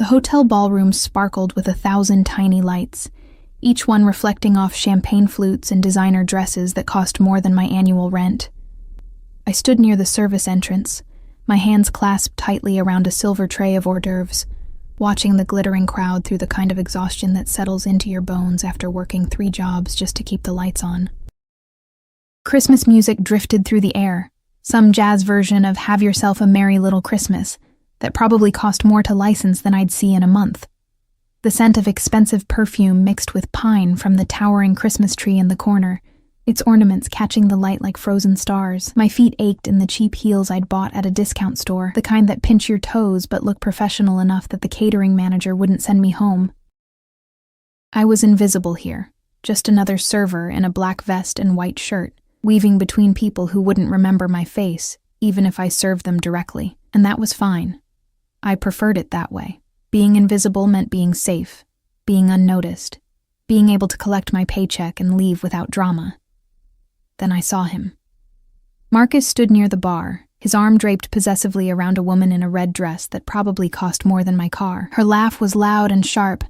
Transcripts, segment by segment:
hotel ballroom sparkled with 1,000 tiny lights, each one reflecting off champagne flutes and designer dresses that cost more than my annual rent. I stood near the service entrance, my hands clasped tightly around a silver tray of hors d'oeuvres, watching the glittering crowd through the kind of exhaustion that settles into your bones after working 3 jobs just to keep the lights on. Christmas music drifted through the air, some jazz version of Have Yourself a Merry Little Christmas that probably cost more to license than I'd see in a month. The scent of expensive perfume mixed with pine from the towering Christmas tree in the corner, its ornaments catching the light like frozen stars. My feet ached in the cheap heels I'd bought at a discount store, the kind that pinch your toes but look professional enough that the catering manager wouldn't send me home. I was invisible here, just another server in a black vest and white shirt, weaving between people who wouldn't remember my face, even if I served them directly, and that was fine. I preferred it that way. Being invisible meant being safe, being unnoticed, being able to collect my paycheck and leave without drama. Then I saw him. Marcus stood near the bar, his arm draped possessively around a woman in a red dress that probably cost more than my car. Her laugh was loud and sharp,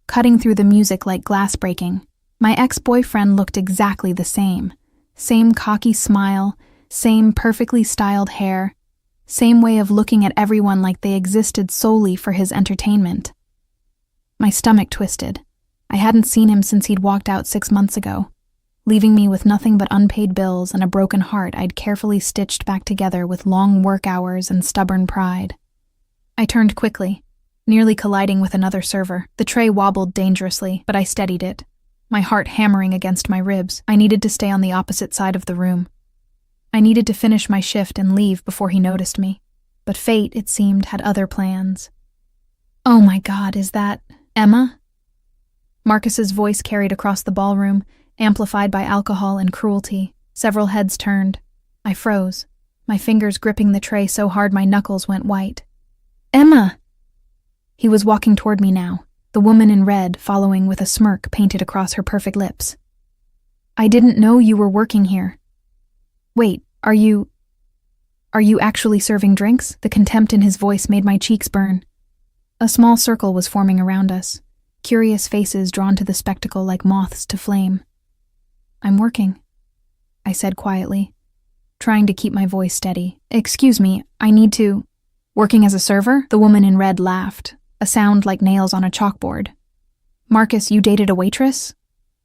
cutting through the music like glass breaking. My ex-boyfriend looked exactly the same. Same cocky smile, same perfectly styled hair, same way of looking at everyone like they existed solely for his entertainment. My stomach twisted. I hadn't seen him since he'd walked out 6 months ago, leaving me with nothing but unpaid bills and a broken heart I'd carefully stitched back together with long work hours and stubborn pride. I turned quickly, nearly colliding with another server. The tray wobbled dangerously, but I steadied it, my heart hammering against my ribs. I needed to stay on the opposite side of the room. I needed to finish my shift and leave before he noticed me, but fate, it seemed, had other plans. "Oh my God, is that Emma?" Marcus's voice carried across the ballroom, amplified by alcohol and cruelty. Several heads turned. I froze, my fingers gripping the tray so hard my knuckles went white. "Emma!" He was walking toward me now, the woman in red following with a smirk painted across her perfect lips. "I didn't know you were working here. Wait, are you actually serving drinks?" The contempt in his voice made my cheeks burn. A small circle was forming around us, curious faces drawn to the spectacle like moths to flame. "I'm working," I said quietly, trying to keep my voice steady. "Excuse me, I need to—" "Working as a server?" The woman in red laughed, a sound like nails on a chalkboard. "Marcus, you dated a waitress?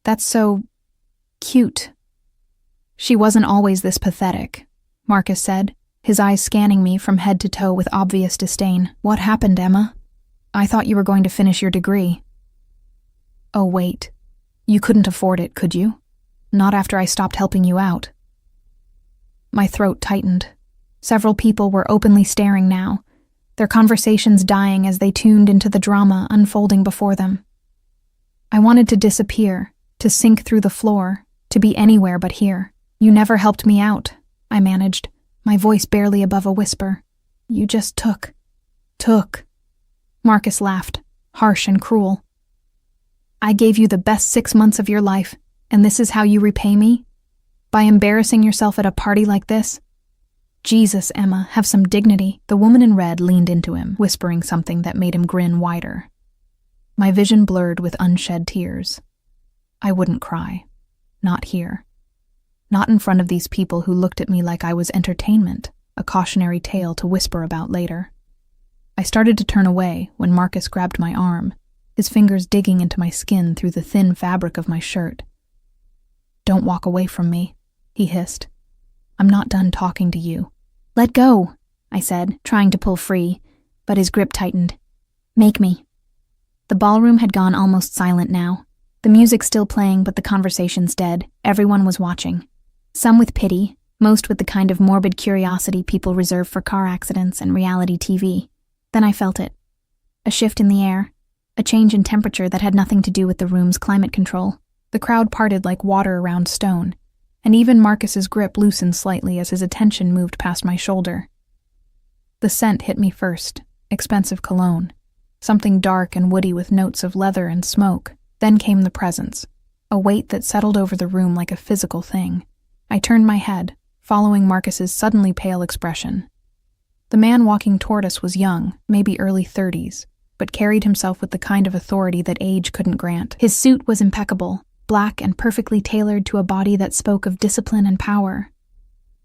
That's so cute." "She wasn't always this pathetic," Marcus said, his eyes scanning me from head to toe with obvious disdain. "What happened, Emma? I thought you were going to finish your degree." "Oh, wait. You couldn't afford it, could you? Not after I stopped helping you out." My throat tightened. Several people were openly staring now, their conversations dying as they tuned into the drama unfolding before them. I wanted to disappear, to sink through the floor, to be anywhere but here. "You never helped me out," I managed, my voice barely above a whisper. "You just took. Marcus laughed, harsh and cruel. "I gave you the best 6 months of your life, and this is how you repay me? By embarrassing yourself at a party like this? Jesus, Emma, have some dignity." The woman in red leaned into him, whispering something that made him grin wider. My vision blurred with unshed tears. I wouldn't cry. Not here. Not in front of these people who looked at me like I was entertainment, a cautionary tale to whisper about later. I started to turn away when Marcus grabbed my arm, his fingers digging into my skin through the thin fabric of my shirt. "Don't walk away from me," he hissed. "I'm not done talking to you." "Let go," I said, trying to pull free, but his grip tightened. "Make me." The ballroom had gone almost silent now. The music still playing, but the conversations dead. Everyone was watching. Some with pity, most with the kind of morbid curiosity people reserve for car accidents and reality TV. Then I felt it. A shift in the air, a change in temperature that had nothing to do with the room's climate control. The crowd parted like water around stone, and even Marcus's grip loosened slightly as his attention moved past my shoulder. The scent hit me first, expensive cologne, something dark and woody with notes of leather and smoke. Then came the presence, a weight that settled over the room like a physical thing. I turned my head, following Marcus's suddenly pale expression. The man walking toward us was young, maybe early 30s, but carried himself with the kind of authority that age couldn't grant. His suit was impeccable, black and perfectly tailored to a body that spoke of discipline and power.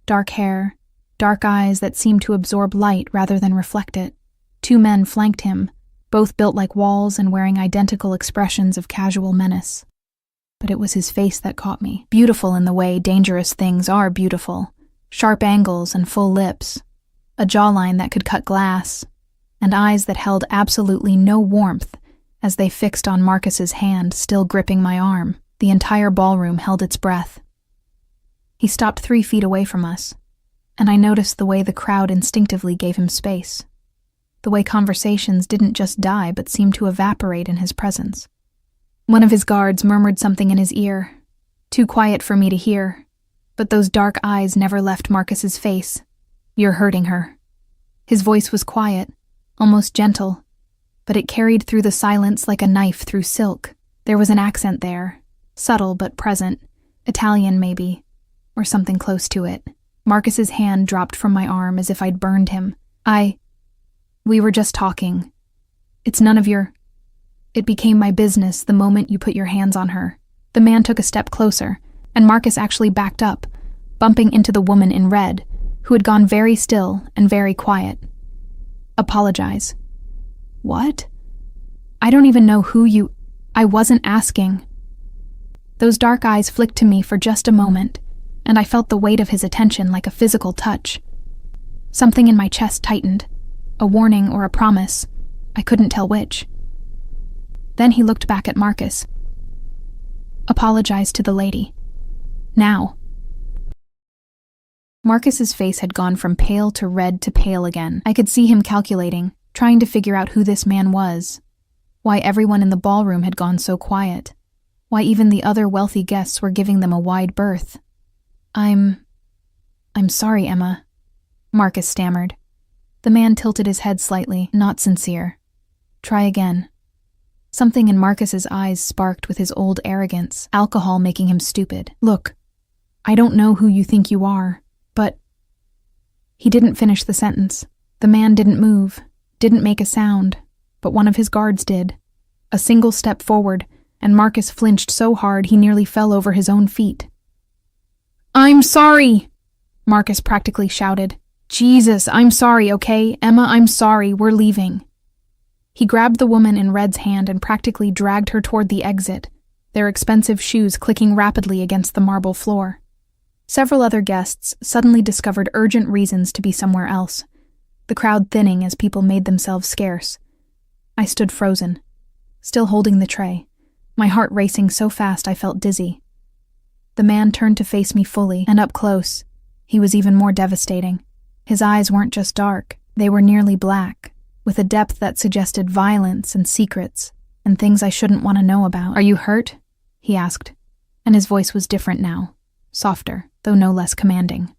Dark hair, dark eyes that seemed to absorb light rather than reflect it. 2 men flanked him, both built like walls and wearing identical expressions of casual menace. But it was his face that caught me, beautiful in the way dangerous things are beautiful. Sharp angles and full lips, a jawline that could cut glass, and eyes that held absolutely no warmth as they fixed on Marcus's hand still gripping my arm. The entire ballroom held its breath. He stopped 3 feet away from us, and I noticed the way the crowd instinctively gave him space. The way conversations didn't just die but seemed to evaporate in his presence. One of his guards murmured something in his ear, too quiet for me to hear, but those dark eyes never left Marcus's face. "You're hurting her." His voice was quiet, almost gentle, but it carried through the silence like a knife through silk. There was an accent there, subtle but present, Italian maybe, or something close to it. Marcus's hand dropped from my arm as if I'd burned him. We were just talking. It's none of your... It became my business the moment you put your hands on her. The man took a step closer, and Marcus actually backed up, bumping into the woman in red, who had gone very still and very quiet. "Apologize." "What? I don't even know who you..." "I wasn't asking." Those dark eyes flicked to me for just a moment, and I felt the weight of his attention like a physical touch. Something in my chest tightened, a warning or a promise. I couldn't tell which. Then he looked back at Marcus. "Apologize to the lady. Now." Marcus's face had gone from pale to red to pale again. I could see him calculating, trying to figure out who this man was, why everyone in the ballroom had gone so quiet, why even the other wealthy guests were giving them a wide berth. I'm sorry, Emma," Marcus stammered. The man tilted his head slightly, not sincere. "Try again." Something in Marcus's eyes sparked with his old arrogance, alcohol making him stupid. "Look, I don't know who you think you are, but..." He didn't finish the sentence. The man didn't move, didn't make a sound, but one of his guards did. A single step forward, and Marcus flinched so hard he nearly fell over his own feet. "I'm sorry!" Marcus practically shouted. "Jesus, I'm sorry, okay? Emma, I'm sorry, we're leaving." He grabbed the woman in red's hand and practically dragged her toward the exit, their expensive shoes clicking rapidly against the marble floor. Several other guests suddenly discovered urgent reasons to be somewhere else, the crowd thinning as people made themselves scarce. I stood frozen, still holding the tray, my heart racing so fast I felt dizzy. The man turned to face me fully, and up close, he was even more devastating. His eyes weren't just dark, they were nearly black, with a depth that suggested violence and secrets, and things I shouldn't want to know about. "Are you hurt?" he asked, and his voice was different now, softer, though no less commanding.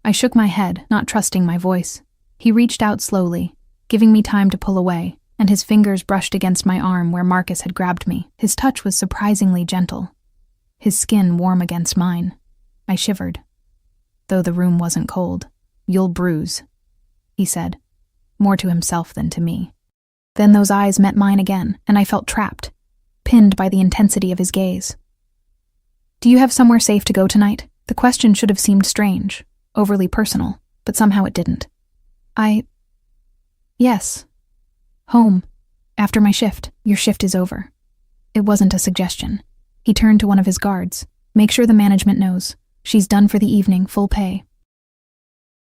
I shook my head, not trusting my voice. He reached out slowly, giving me time to pull away, and his fingers brushed against my arm where Marcus had grabbed me. His touch was surprisingly gentle, his skin warm against mine. I shivered, though the room wasn't cold. "You'll bruise," he said, more to himself than to me. Then those eyes met mine again, and I felt trapped, pinned by the intensity of his gaze. "Do you have somewhere safe to go tonight?" The question should have seemed strange, overly personal, but somehow it didn't. Yes. Home. After my shift. Your shift is over." It wasn't a suggestion. He turned to one of his guards. "Make sure the management knows. She's done for the evening, full pay."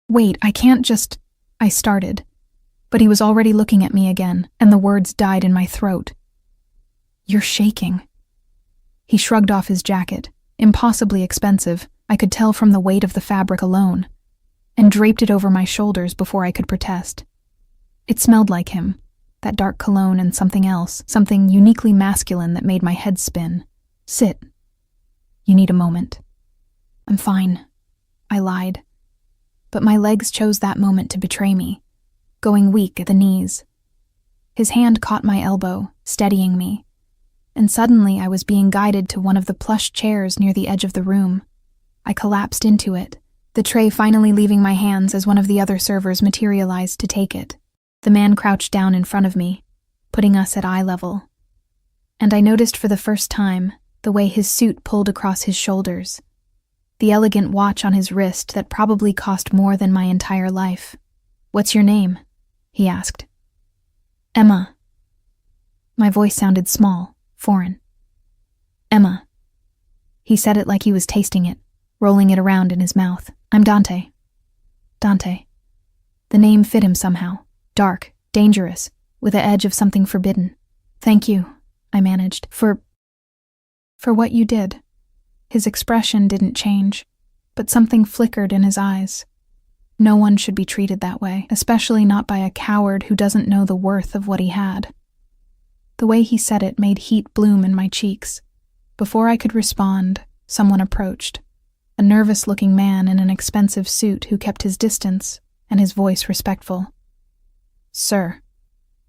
"Wait, I can't just..." I started, but he was already looking at me again, and the words died in my throat. "You're shaking." He shrugged off his jacket, impossibly expensive, I could tell from the weight of the fabric alone, and draped it over my shoulders before I could protest. It smelled like him, that dark cologne and something else, something uniquely masculine that made my head spin. "Sit. You need a moment." "I'm fine," I lied. But my legs chose that moment to betray me, going weak at the knees. His hand caught my elbow, steadying me, and suddenly I was being guided to one of the plush chairs near the edge of the room. I collapsed into it, the tray finally leaving my hands as one of the other servers materialized to take it. The man crouched down in front of me, putting us at eye level. And I noticed for the first time the way his suit pulled across his shoulders, the elegant watch on his wrist that probably cost more than my entire life. "What's your name?" he asked. "Emma." My voice sounded small, foreign. "Emma." He said it like he was tasting it, rolling it around in his mouth. "I'm Dante." Dante. The name fit him somehow. Dark, dangerous, with the edge of something forbidden. "Thank you," I managed, for what you did." His expression didn't change, but something flickered in his eyes. No one should be treated that way, especially not by a coward who doesn't know the worth of what he had. The way he said it made heat bloom in my cheeks. Before I could respond, someone approached. A nervous-looking man in an expensive suit who kept his distance and his voice respectful. "Sir,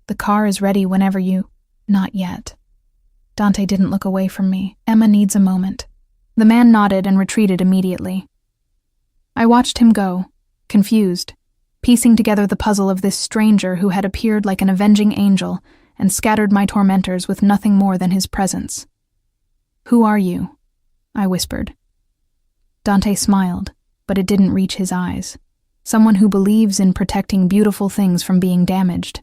the car is ready whenever you—" "Not yet." Dante didn't look away from me. "Emma needs a moment." The man nodded and retreated immediately. I watched him go, confused, piecing together the puzzle of this stranger who had appeared like an avenging angel and scattered my tormentors with nothing more than his presence. "Who are you?" I whispered. Dante smiled, but it didn't reach his eyes. "Someone who believes in protecting beautiful things from being damaged."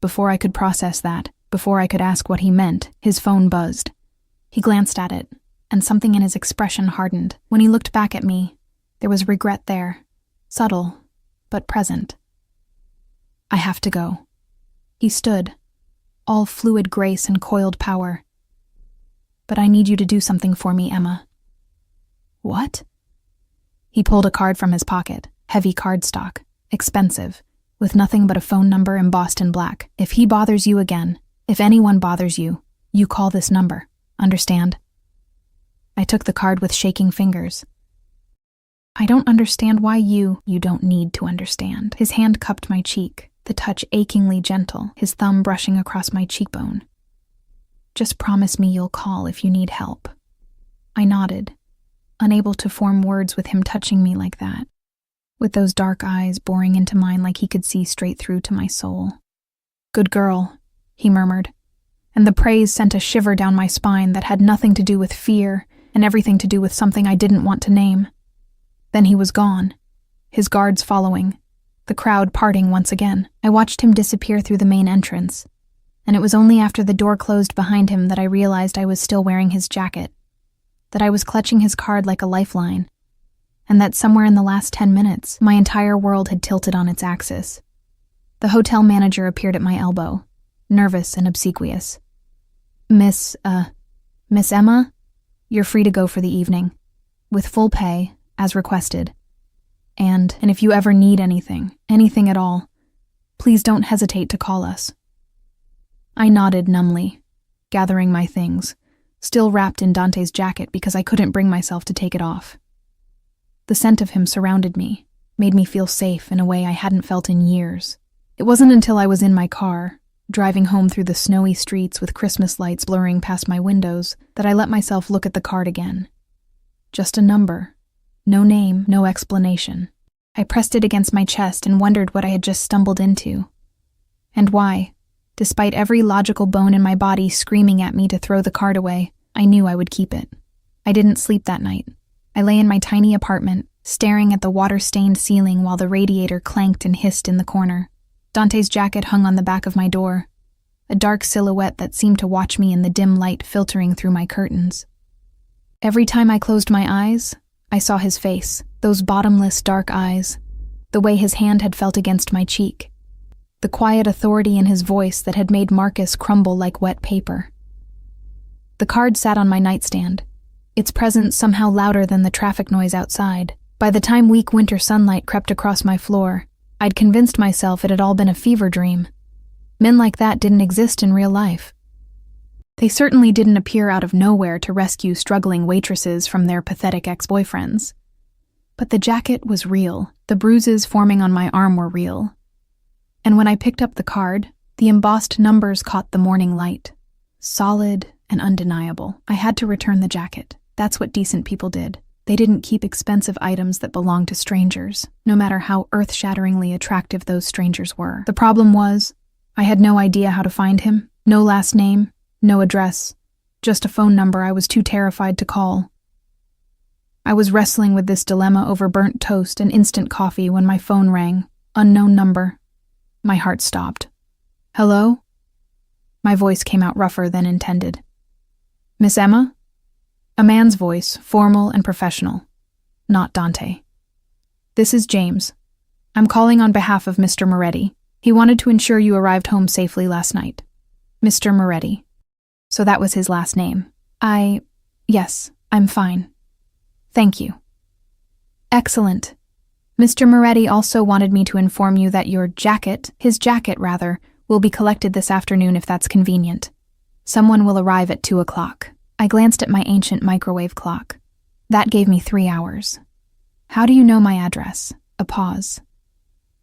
Before I could process that, before I could ask what he meant, his phone buzzed. He glanced at it, and something in his expression hardened. When he looked back at me, there was regret there, subtle, but present. "I have to go." He stood, all fluid grace and coiled power. "But I need you to do something for me, Emma." "What?" He pulled a card from his pocket, heavy cardstock, expensive, with nothing but a phone number embossed in black. "If he bothers you again, if anyone bothers you, you call this number. Understand?" I took the card with shaking fingers. "I don't understand why you don't need to understand." His hand cupped my cheek, the touch achingly gentle, his thumb brushing across my cheekbone. "Just promise me you'll call if you need help." I nodded, unable to form words with him touching me like that, with those dark eyes boring into mine like he could see straight through to my soul. "Good girl," he murmured, and the praise sent a shiver down my spine that had nothing to do with fear and everything to do with something I didn't want to name. Then he was gone, his guards following, the crowd parting once again. I watched him disappear through the main entrance, and it was only after the door closed behind him that I realized I was still wearing his jacket, that I was clutching his card like a lifeline, and that somewhere in the last 10 minutes, my entire world had tilted on its axis. The hotel manager appeared at my elbow, nervous and obsequious. Miss Emma? You're free to go for the evening, with full pay, as requested. And if you ever need anything at all, please don't hesitate to call us." I nodded numbly, gathering my things, still wrapped in Dante's jacket because I couldn't bring myself to take it off. The scent of him surrounded me, made me feel safe in a way I hadn't felt in years. It wasn't until I was in my car, driving home through the snowy streets with Christmas lights blurring past my windows, that I let myself look at the card again. Just a number. No name, no explanation. I pressed it against my chest and wondered what I had just stumbled into. And why, despite every logical bone in my body screaming at me to throw the card away, I knew I would keep it. I didn't sleep that night. I lay in my tiny apartment, staring at the water-stained ceiling while the radiator clanked and hissed in the corner. Dante's jacket hung on the back of my door, a dark silhouette that seemed to watch me in the dim light filtering through my curtains. Every time I closed my eyes, I saw his face, those bottomless dark eyes, the way his hand had felt against my cheek, the quiet authority in his voice that had made Marcus crumble like wet paper. The card sat on my nightstand, its presence somehow louder than the traffic noise outside. By the time weak winter sunlight crept across my floor, I'd convinced myself it had all been a fever dream. Men like that didn't exist in real life. They certainly didn't appear out of nowhere to rescue struggling waitresses from their pathetic ex-boyfriends. But the jacket was real. The bruises forming on my arm were real. And when I picked up the card, the embossed numbers caught the morning light. Solid and undeniable. I had to return the jacket. That's what decent people did. They didn't keep expensive items that belonged to strangers, no matter how earth-shatteringly attractive those strangers were. The problem was, I had no idea how to find him, no last name, no address, just a phone number I was too terrified to call. I was wrestling with this dilemma over burnt toast and instant coffee when my phone rang. Unknown number. My heart stopped. Hello? My voice came out rougher than intended. Miss Emma? A man's voice, formal and professional. Not Dante. This is James. I'm calling on behalf of Mr. Moretti. He wanted to ensure you arrived home safely last night. Mr. Moretti. So that was his last name. Yes, I'm fine. Thank you. Excellent. Mr. Moretti also wanted me to inform you that his jacket, will be collected this afternoon if that's convenient. Someone will arrive at 2 o'clock. I glanced at my ancient microwave clock. That gave me 3 hours. How do you know my address? A pause.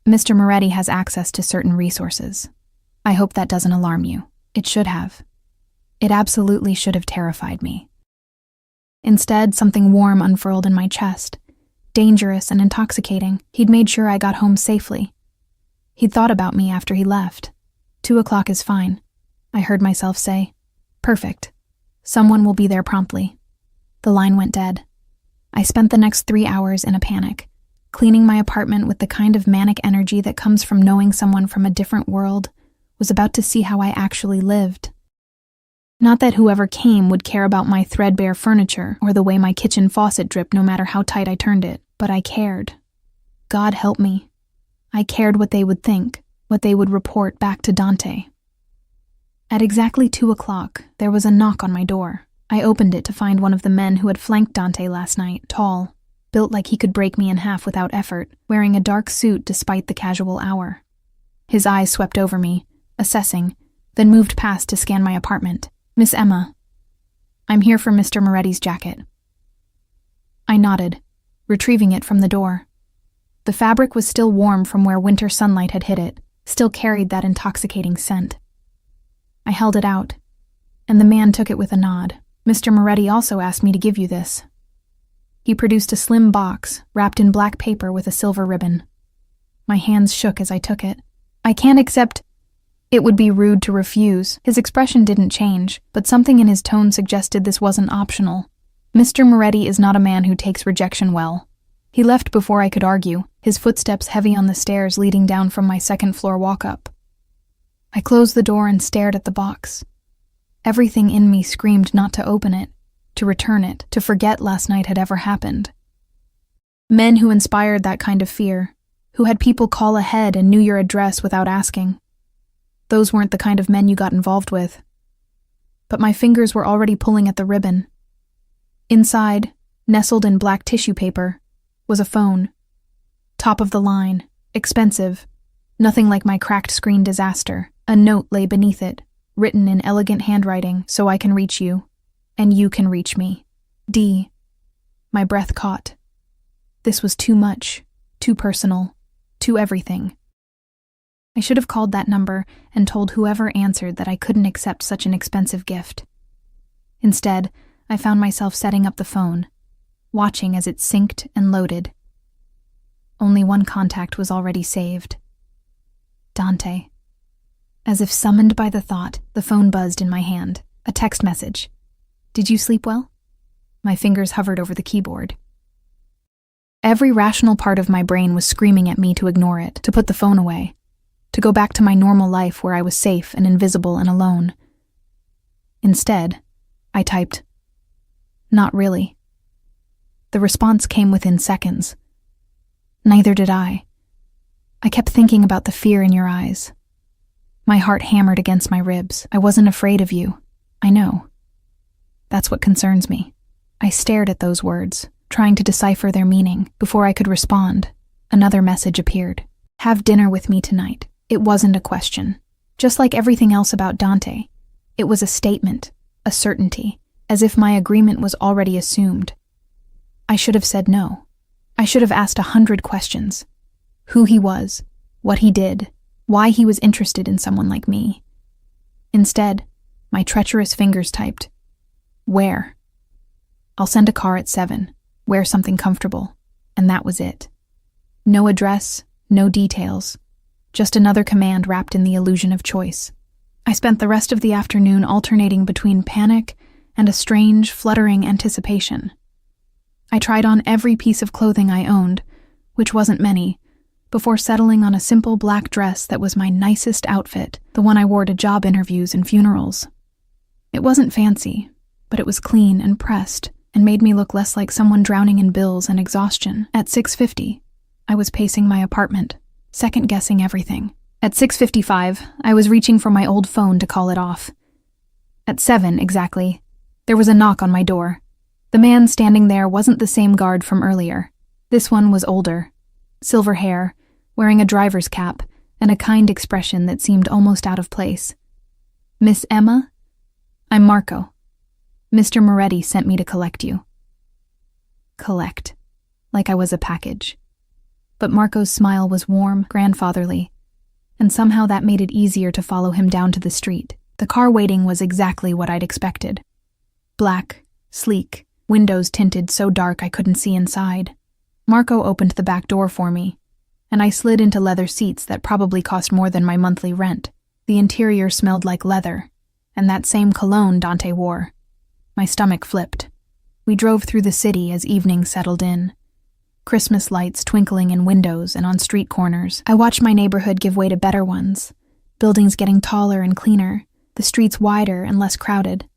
Mr. Moretti has access to certain resources. I hope that doesn't alarm you. It should have. It absolutely should have terrified me. Instead, something warm unfurled in my chest. Dangerous and intoxicating. He'd made sure I got home safely. He'd thought about me after he left. 2 o'clock is fine, I heard myself say. Perfect. Someone will be there promptly. The line went dead. I spent the next 3 hours in a panic, cleaning my apartment with the kind of manic energy that comes from knowing someone from a different world was about to see how I actually lived. Not that whoever came would care about my threadbare furniture or the way my kitchen faucet dripped no matter how tight I turned it, but I cared. God help me. I cared what they would think, what they would report back to Dante. At exactly 2 o'clock, there was a knock on my door. I opened it to find one of the men who had flanked Dante last night, tall, built like he could break me in half without effort, wearing a dark suit despite the casual hour. His eyes swept over me, assessing, then moved past to scan my apartment. Miss Emma, I'm here for Mr. Moretti's jacket. I nodded, retrieving it from the door. The fabric was still warm from where winter sunlight had hit it, still carried that intoxicating scent. I held it out, and the man took it with a nod. Mr. Moretti also asked me to give you this. He produced a slim box, wrapped in black paper with a silver ribbon. My hands shook as I took it. I can't accept. It would be rude to refuse. His expression didn't change, but something in his tone suggested this wasn't optional. Mr. Moretti is not a man who takes rejection well. He left before I could argue, his footsteps heavy on the stairs leading down from my second-floor walk-up. I closed the door and stared at the box. Everything in me screamed not to open it, to return it, to forget last night had ever happened. Men who inspired that kind of fear, who had people call ahead and knew your address without asking. Those weren't the kind of men you got involved with. But my fingers were already pulling at the ribbon. Inside, nestled in black tissue paper, was a phone. Top of the line, expensive, nothing like my cracked screen disaster. A note lay beneath it, written in elegant handwriting, so I can reach you, and you can reach me. D. My breath caught. This was too much, too personal, too everything. I should have called that number and told whoever answered that I couldn't accept such an expensive gift. Instead, I found myself setting up the phone, watching as it synced and loaded. Only one contact was already saved. Dante. As if summoned by the thought, the phone buzzed in my hand. A text message. Did you sleep well? My fingers hovered over the keyboard. Every rational part of my brain was screaming at me to ignore it, to put the phone away, to go back to my normal life where I was safe and invisible and alone. Instead, I typed, "Not really." The response came within seconds. Neither did I. I kept thinking about the fear in your eyes. My heart hammered against my ribs. I wasn't afraid of you. I know. That's what concerns me. I stared at those words, trying to decipher their meaning. Before I could respond, another message appeared. Have dinner with me tonight. It wasn't a question. Just like everything else about Dante, it was a statement, a certainty, as if my agreement was already assumed. I should have said no. I should have asked 100 questions. Who he was, what he did, why he was interested in someone like me. Instead, my treacherous fingers typed, "Where?" "I'll send a car at 7, wear something comfortable," and that was it. No address, no details, just another command wrapped in the illusion of choice. I spent the rest of the afternoon alternating between panic and a strange, fluttering anticipation. I tried on every piece of clothing I owned, which wasn't many, before settling on a simple black dress that was my nicest outfit, the one I wore to job interviews and funerals. It wasn't fancy, but it was clean and pressed, and made me look less like someone drowning in bills and exhaustion. At 6:50, I was pacing my apartment, second-guessing everything. At 6:55, I was reaching for my old phone to call it off. At 7 exactly, there was a knock on my door. The man standing there wasn't the same guard from earlier. This one was older, silver hair, wearing a driver's cap, and a kind expression that seemed almost out of place. "Miss Emma? I'm Marco. Mr. Moretti sent me to collect you." Collect. Like I was a package. But Marco's smile was warm, grandfatherly, and somehow that made it easier to follow him down to the street. The car waiting was exactly what I'd expected. Black, sleek, windows tinted so dark I couldn't see inside. Marco opened the back door for me, and I slid into leather seats that probably cost more than my monthly rent. The interior smelled like leather, and that same cologne Dante wore. My stomach flipped. We drove through the city as evening settled in. Christmas lights twinkling in windows and on street corners. I watched my neighborhood give way to better ones, buildings getting taller and cleaner, the streets wider and less crowded.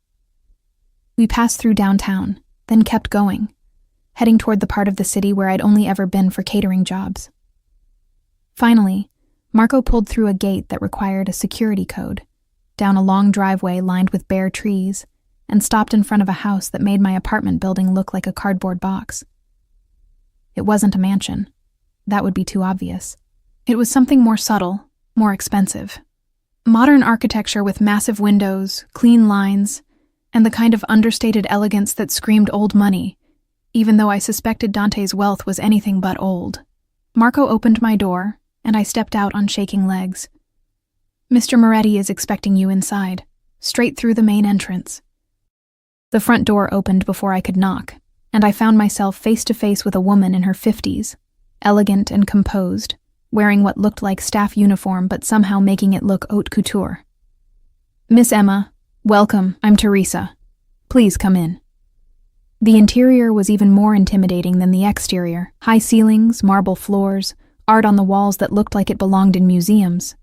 We passed through downtown, then kept going, heading toward the part of the city where I'd only ever been for catering jobs. Finally, Marco pulled through a gate that required a security code, down a long driveway lined with bare trees, and stopped in front of a house that made my apartment building look like a cardboard box. It wasn't a mansion. That would be too obvious. It was something more subtle, more expensive. Modern architecture with massive windows, clean lines, and the kind of understated elegance that screamed old money, even though I suspected Dante's wealth was anything but old. Marco opened my door, and I stepped out on shaking legs. "Mr. Moretti is expecting you inside, straight through the main entrance." The front door opened before I could knock, and I found myself face to face with a woman in her 50s, elegant and composed, wearing what looked like staff uniform but somehow making it look haute couture. "Miss Emma, welcome, I'm Teresa. Please come in." The interior was even more intimidating than the exterior. High ceilings, marble floors, art on the walls that looked like it belonged in museums.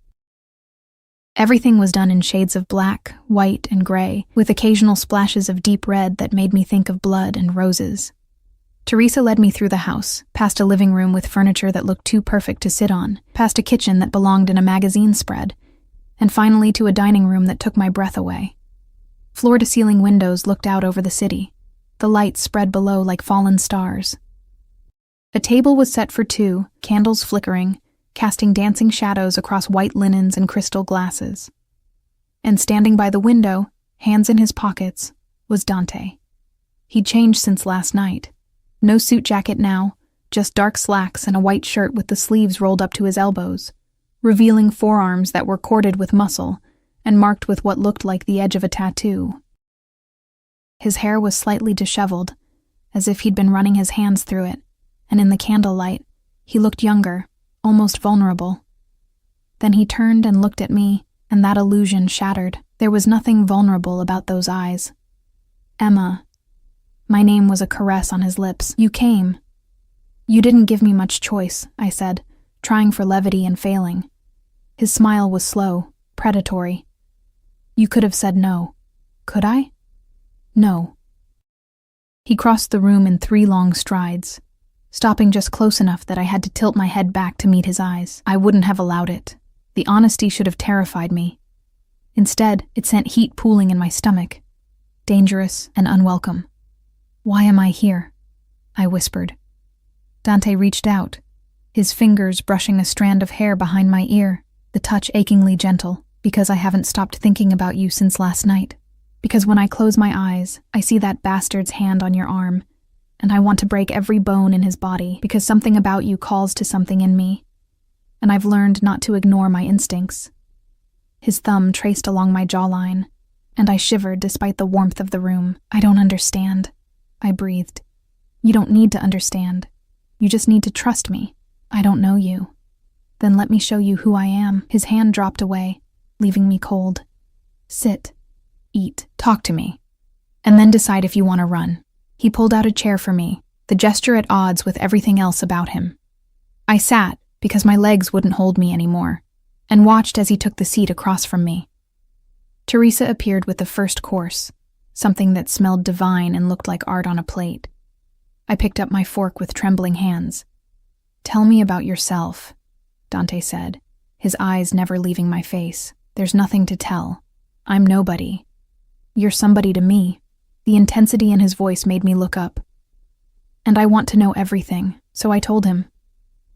Everything was done in shades of black, white, and gray, with occasional splashes of deep red that made me think of blood and roses. Teresa led me through the house, past a living room with furniture that looked too perfect to sit on, past a kitchen that belonged in a magazine spread, and finally to a dining room that took my breath away. Floor-to-ceiling windows looked out over the city, the lights spread below like fallen stars. A table was set for two, candles flickering, casting dancing shadows across white linens and crystal glasses. And standing by the window, hands in his pockets, was Dante. He'd changed since last night. No suit jacket now, just dark slacks and a white shirt with the sleeves rolled up to his elbows, revealing forearms that were corded with muscle and marked with what looked like the edge of a tattoo. His hair was slightly disheveled, as if he'd been running his hands through it, and in the candlelight, he looked younger, almost vulnerable. Then he turned and looked at me, and that illusion shattered. There was nothing vulnerable about those eyes. "Emma." My name was a caress on his lips. "You came." "You didn't give me much choice," I said, trying for levity and failing. His smile was slow, predatory. "You could have said no." "Could I?" "No." He crossed the room in 3 long strides, stopping just close enough that I had to tilt my head back to meet his eyes. I wouldn't have allowed it. The honesty should have terrified me. Instead, it sent heat pooling in my stomach, dangerous and unwelcome. "Why am I here?" I whispered. Dante reached out, his fingers brushing a strand of hair behind my ear, the touch achingly gentle. "Because I haven't stopped thinking about you since last night. Because when I close my eyes, I see that bastard's hand on your arm, and I want to break every bone in his body because something about you calls to something in me, and I've learned not to ignore my instincts." His thumb traced along my jawline, and I shivered despite the warmth of the room. "I don't understand," I breathed. "You don't need to understand. You just need to trust me. I don't know you." Then let me show you who I am. His hand dropped away, leaving me cold. Sit, eat, talk to me, and then decide if you want to run. He pulled out a chair for me, the gesture at odds with everything else about him. I sat, because my legs wouldn't hold me anymore, and watched as he took the seat across from me. Teresa appeared with the first course, something that smelled divine and looked like art on a plate. I picked up my fork with trembling hands. Tell me about yourself, Dante said, his eyes never leaving my face. There's nothing to tell. I'm nobody. You're somebody to me. The intensity in his voice made me look up. And I want to know everything, so I told him.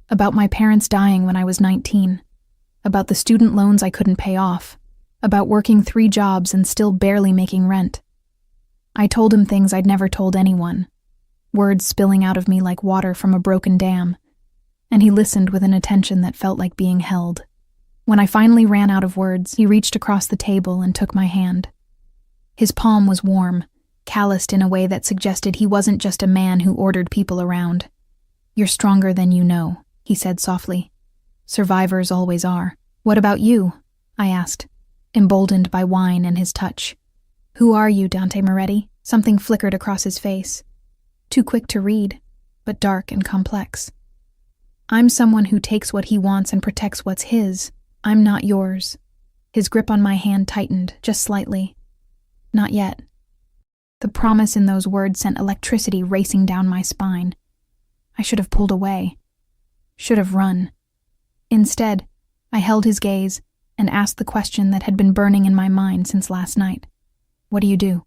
About my parents dying when I was 19. About the student loans I couldn't pay off. About working 3 jobs and still barely making rent. I told him things I'd never told anyone. Words spilling out of me like water from a broken dam. And he listened with an attention that felt like being held. When I finally ran out of words, he reached across the table and took my hand. His palm was warm, calloused in a way that suggested he wasn't just a man who ordered people around. You're stronger than you know, he said softly. Survivors always are. What about you? I asked, emboldened by wine and his touch. Who are you, Dante Moretti? Something flickered across his face. Too quick to read, but dark and complex. I'm someone who takes what he wants and protects what's his. I'm not yours. His grip on my hand tightened, just slightly. Not yet. The promise in those words sent electricity racing down my spine. I should have pulled away. Should have run. Instead, I held his gaze and asked the question that had been burning in my mind since last night. What do you do?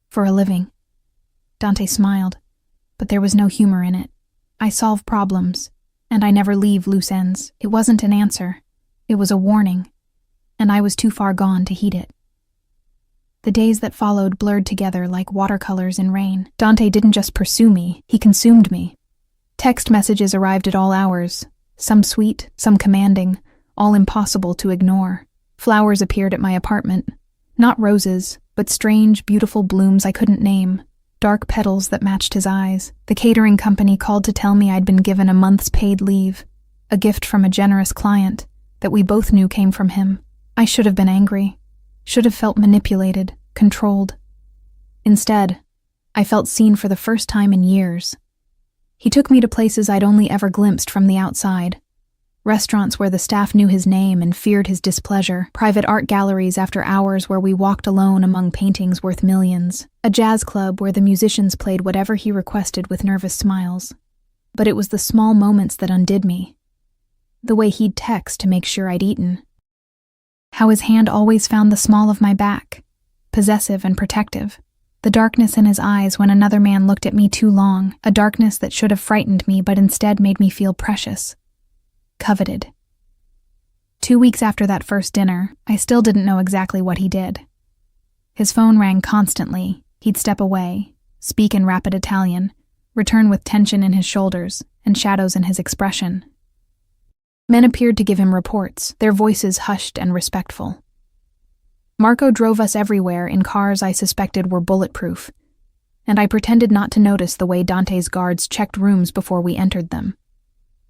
For a living. Dante smiled, but there was no humor in it. I solve problems, and I never leave loose ends. It wasn't an answer. It was a warning, and I was too far gone to heed it. The days that followed blurred together like watercolors in rain. Dante didn't just pursue me, he consumed me. Text messages arrived at all hours, some sweet, some commanding, all impossible to ignore. Flowers appeared at my apartment. Not roses, but strange, beautiful blooms I couldn't name. Dark petals that matched his eyes. The catering company called to tell me I'd been given a month's paid leave. A gift from a generous client that we both knew came from him. I should have been angry. Should have felt manipulated, controlled. Instead, I felt seen for the first time in years. He took me to places I'd only ever glimpsed from the outside. Restaurants where the staff knew his name and feared his displeasure. Private art galleries after hours where we walked alone among paintings worth millions. A jazz club where the musicians played whatever he requested with nervous smiles. But it was the small moments that undid me. The way he'd text to make sure I'd eaten. How his hand always found the small of my back, possessive and protective. The darkness in his eyes when another man looked at me too long, a darkness that should have frightened me but instead made me feel precious. Coveted. 2 weeks after that first dinner, I still didn't know exactly what he did. His phone rang constantly. He'd step away, speak in rapid Italian, return with tension in his shoulders and shadows in his expression. Men appeared to give him reports, their voices hushed and respectful. Marco drove us everywhere in cars I suspected were bulletproof, and I pretended not to notice the way Dante's guards checked rooms before we entered them.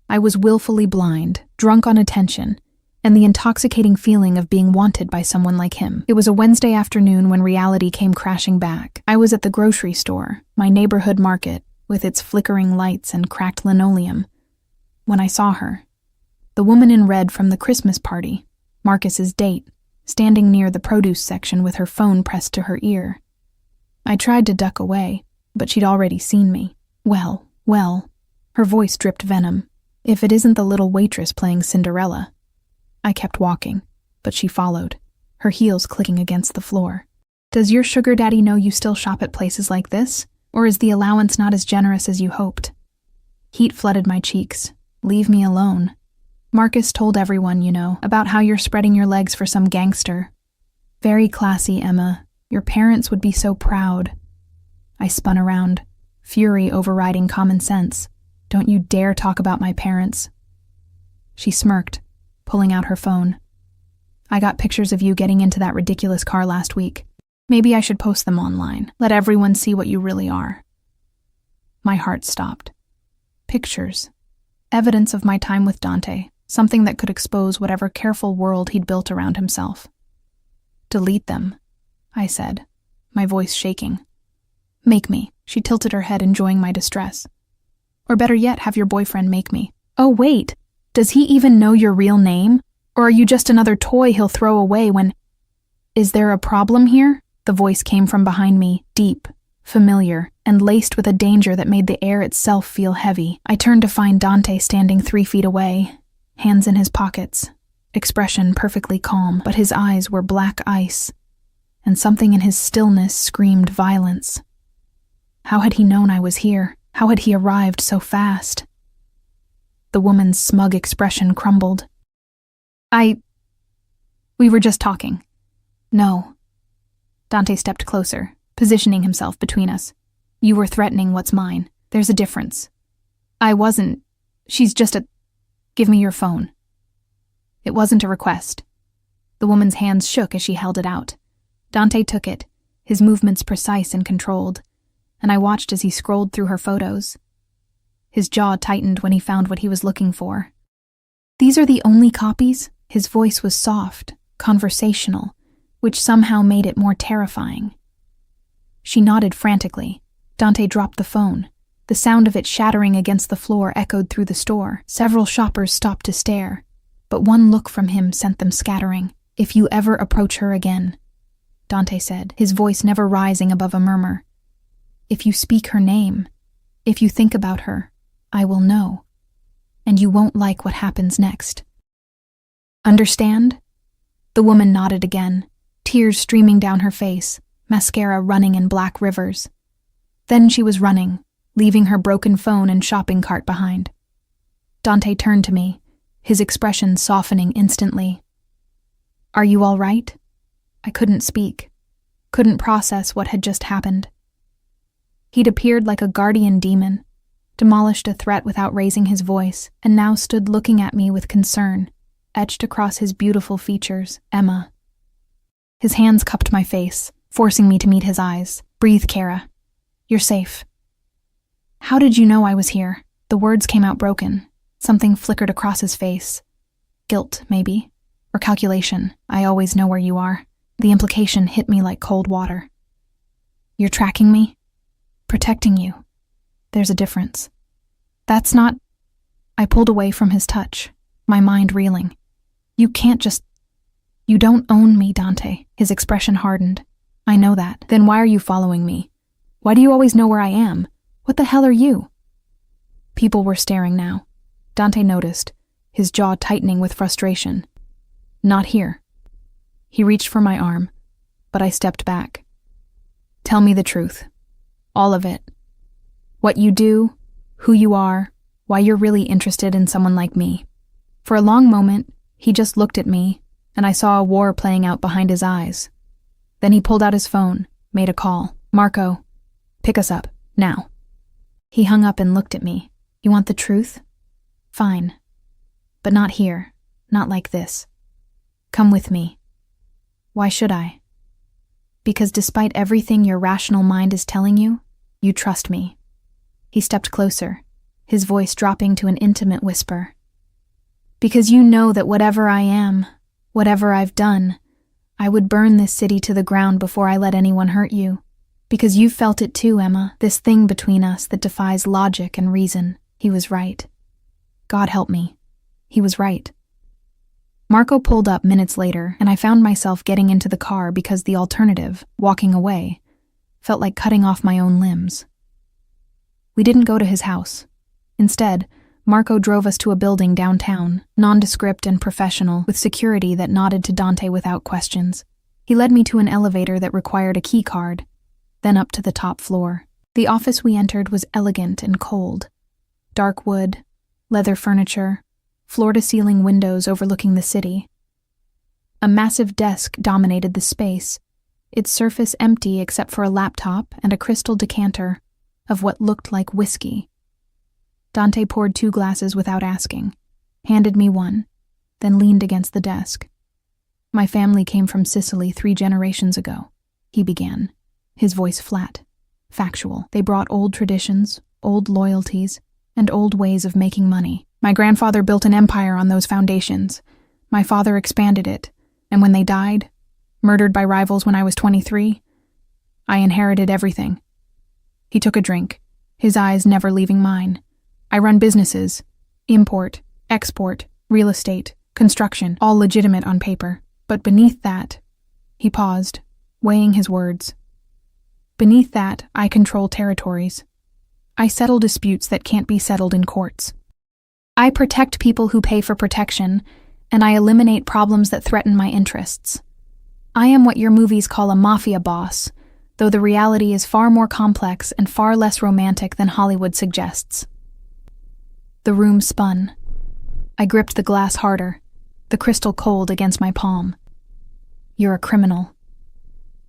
I was willfully blind, drunk on attention, and the intoxicating feeling of being wanted by someone like him. It was a Wednesday afternoon when reality came crashing back. I was at the grocery store, my neighborhood market, with its flickering lights and cracked linoleum, when I saw her. The woman in red from the Christmas party, Marcus's date, standing near the produce section with her phone pressed to her ear. I tried to duck away, but she'd already seen me. Well, her voice dripped venom. If it isn't the little waitress playing Cinderella. I kept walking, but she followed, her heels clicking against the floor. Does your sugar daddy know you still shop at places like this? Or is the allowance not as generous as you hoped? Heat flooded my cheeks. Leave me alone. Marcus told everyone, about how you're spreading your legs for some gangster. Very classy, Emma. Your parents would be so proud. I spun around, fury overriding common sense. Don't you dare talk about my parents. She smirked, pulling out her phone. I got pictures of you getting into that ridiculous car last week. Maybe I should post them online. Let everyone see what you really are. My heart stopped. Pictures. Evidence of my time with Dante. something that could expose whatever careful world he'd built around himself. "Delete them," I said, my voice shaking. "Make me." She tilted her head, enjoying my distress. "Or better yet, have your boyfriend make me." "Oh, wait, does he even know your real name? Or are you just another toy he'll throw away when—" "Is there a problem here?" The voice came from behind me, deep, familiar, and laced with a danger that made the air itself feel heavy. I turned to find Dante standing 3 feet away, hands in his pockets, expression perfectly calm, but his eyes were black ice, and something in his stillness screamed violence. How had he known I was here? How had he arrived so fast? The woman's smug expression crumbled. We were just talking." "No." Dante stepped closer, positioning himself between us. "You were threatening what's mine. There's a difference." "I wasn't. She's just a—" "Give me your phone." It wasn't a request. The woman's hands shook as she held it out. Dante took it, his movements precise and controlled, and I watched as he scrolled through her photos. His jaw tightened when he found what he was looking for. "These are the only copies?" His voice was soft, conversational, which somehow made it more terrifying. She nodded frantically. Dante dropped the phone. The sound of it shattering against the floor echoed through the store. Several shoppers stopped to stare, but one look from him sent them scattering. "If you ever approach her again," Dante said, his voice never rising above a murmur. "If you speak her name, if you think about her, I will know, and you won't like what happens next. Understand?" The woman nodded again, tears streaming down her face, mascara running in black rivers. Then she was running, leaving her broken phone and shopping cart behind. Dante turned to me, his expression softening instantly. "Are you all right?" I couldn't speak, couldn't process what had just happened. He'd appeared like a guardian demon, demolished a threat without raising his voice, and now stood looking at me with concern, etched across his beautiful features, Emma. His hands cupped my face, forcing me to meet his eyes. "Breathe, Kara. You're safe." "How did you know I was here?" The words came out broken. Something flickered across his face. Guilt, maybe, or calculation. "I always know where you are." The implication hit me like cold water. "You're tracking me?" "Protecting you. There's a difference." "That's not—" I pulled away from his touch, my mind reeling. "You can't just— You don't own me, Dante." His expression hardened. "I know that. Then why are you following me? Why do you always know where I am? What the hell are you?" People were staring now. Dante noticed, his jaw tightening with frustration. "Not here." He reached for my arm, but I stepped back. "Tell me the truth. All of it. What you do, who you are, why you're really interested in someone like me." For a long moment, he just looked at me, and I saw a war playing out behind his eyes. Then he pulled out his phone, made a call. "Marco, pick us up, now." He hung up and looked at me. "You want the truth? Fine. But not here, not like this. Come with me." "Why should I?" "Because despite everything your rational mind is telling you, you trust me." He stepped closer, his voice dropping to an intimate whisper. "Because you know that whatever I am, whatever I've done, I would burn this city to the ground before I let anyone hurt you. Because you've felt it too, Emma, this thing between us that defies logic and reason." He was right. God help me. He was right. Marco pulled up minutes later, and I found myself getting into the car because the alternative, walking away, felt like cutting off my own limbs. We didn't go to his house. Instead, Marco drove us to a building downtown, nondescript and professional, with security that nodded to Dante without questions. He led me to an elevator that required a key card, then up to the top floor. The office we entered was elegant and cold. Dark wood, leather furniture, floor-to-ceiling windows overlooking the city. A massive desk dominated the space, its surface empty except for a laptop and a crystal decanter of what looked like whiskey. Dante poured 2 glasses without asking, handed me one, then leaned against the desk. "My family came from Sicily 3 generations ago," he began, his voice flat, factual. "They brought old traditions, old loyalties, and old ways of making money. My grandfather built an empire on those foundations. My father expanded it, and when they died, murdered by rivals when I was 23, I inherited everything. He took a drink, his eyes never leaving mine. I run businesses, import, export, real estate, construction, all legitimate on paper. But beneath that, he paused, weighing his words. Beneath that, I control territories. I settle disputes that can't be settled in courts. I protect people who pay for protection, and I eliminate problems that threaten my interests. I am what your movies call a mafia boss, though the reality is far more complex and far less romantic than Hollywood suggests. The room spun. I gripped the glass harder, the crystal cold against my palm. You're a criminal.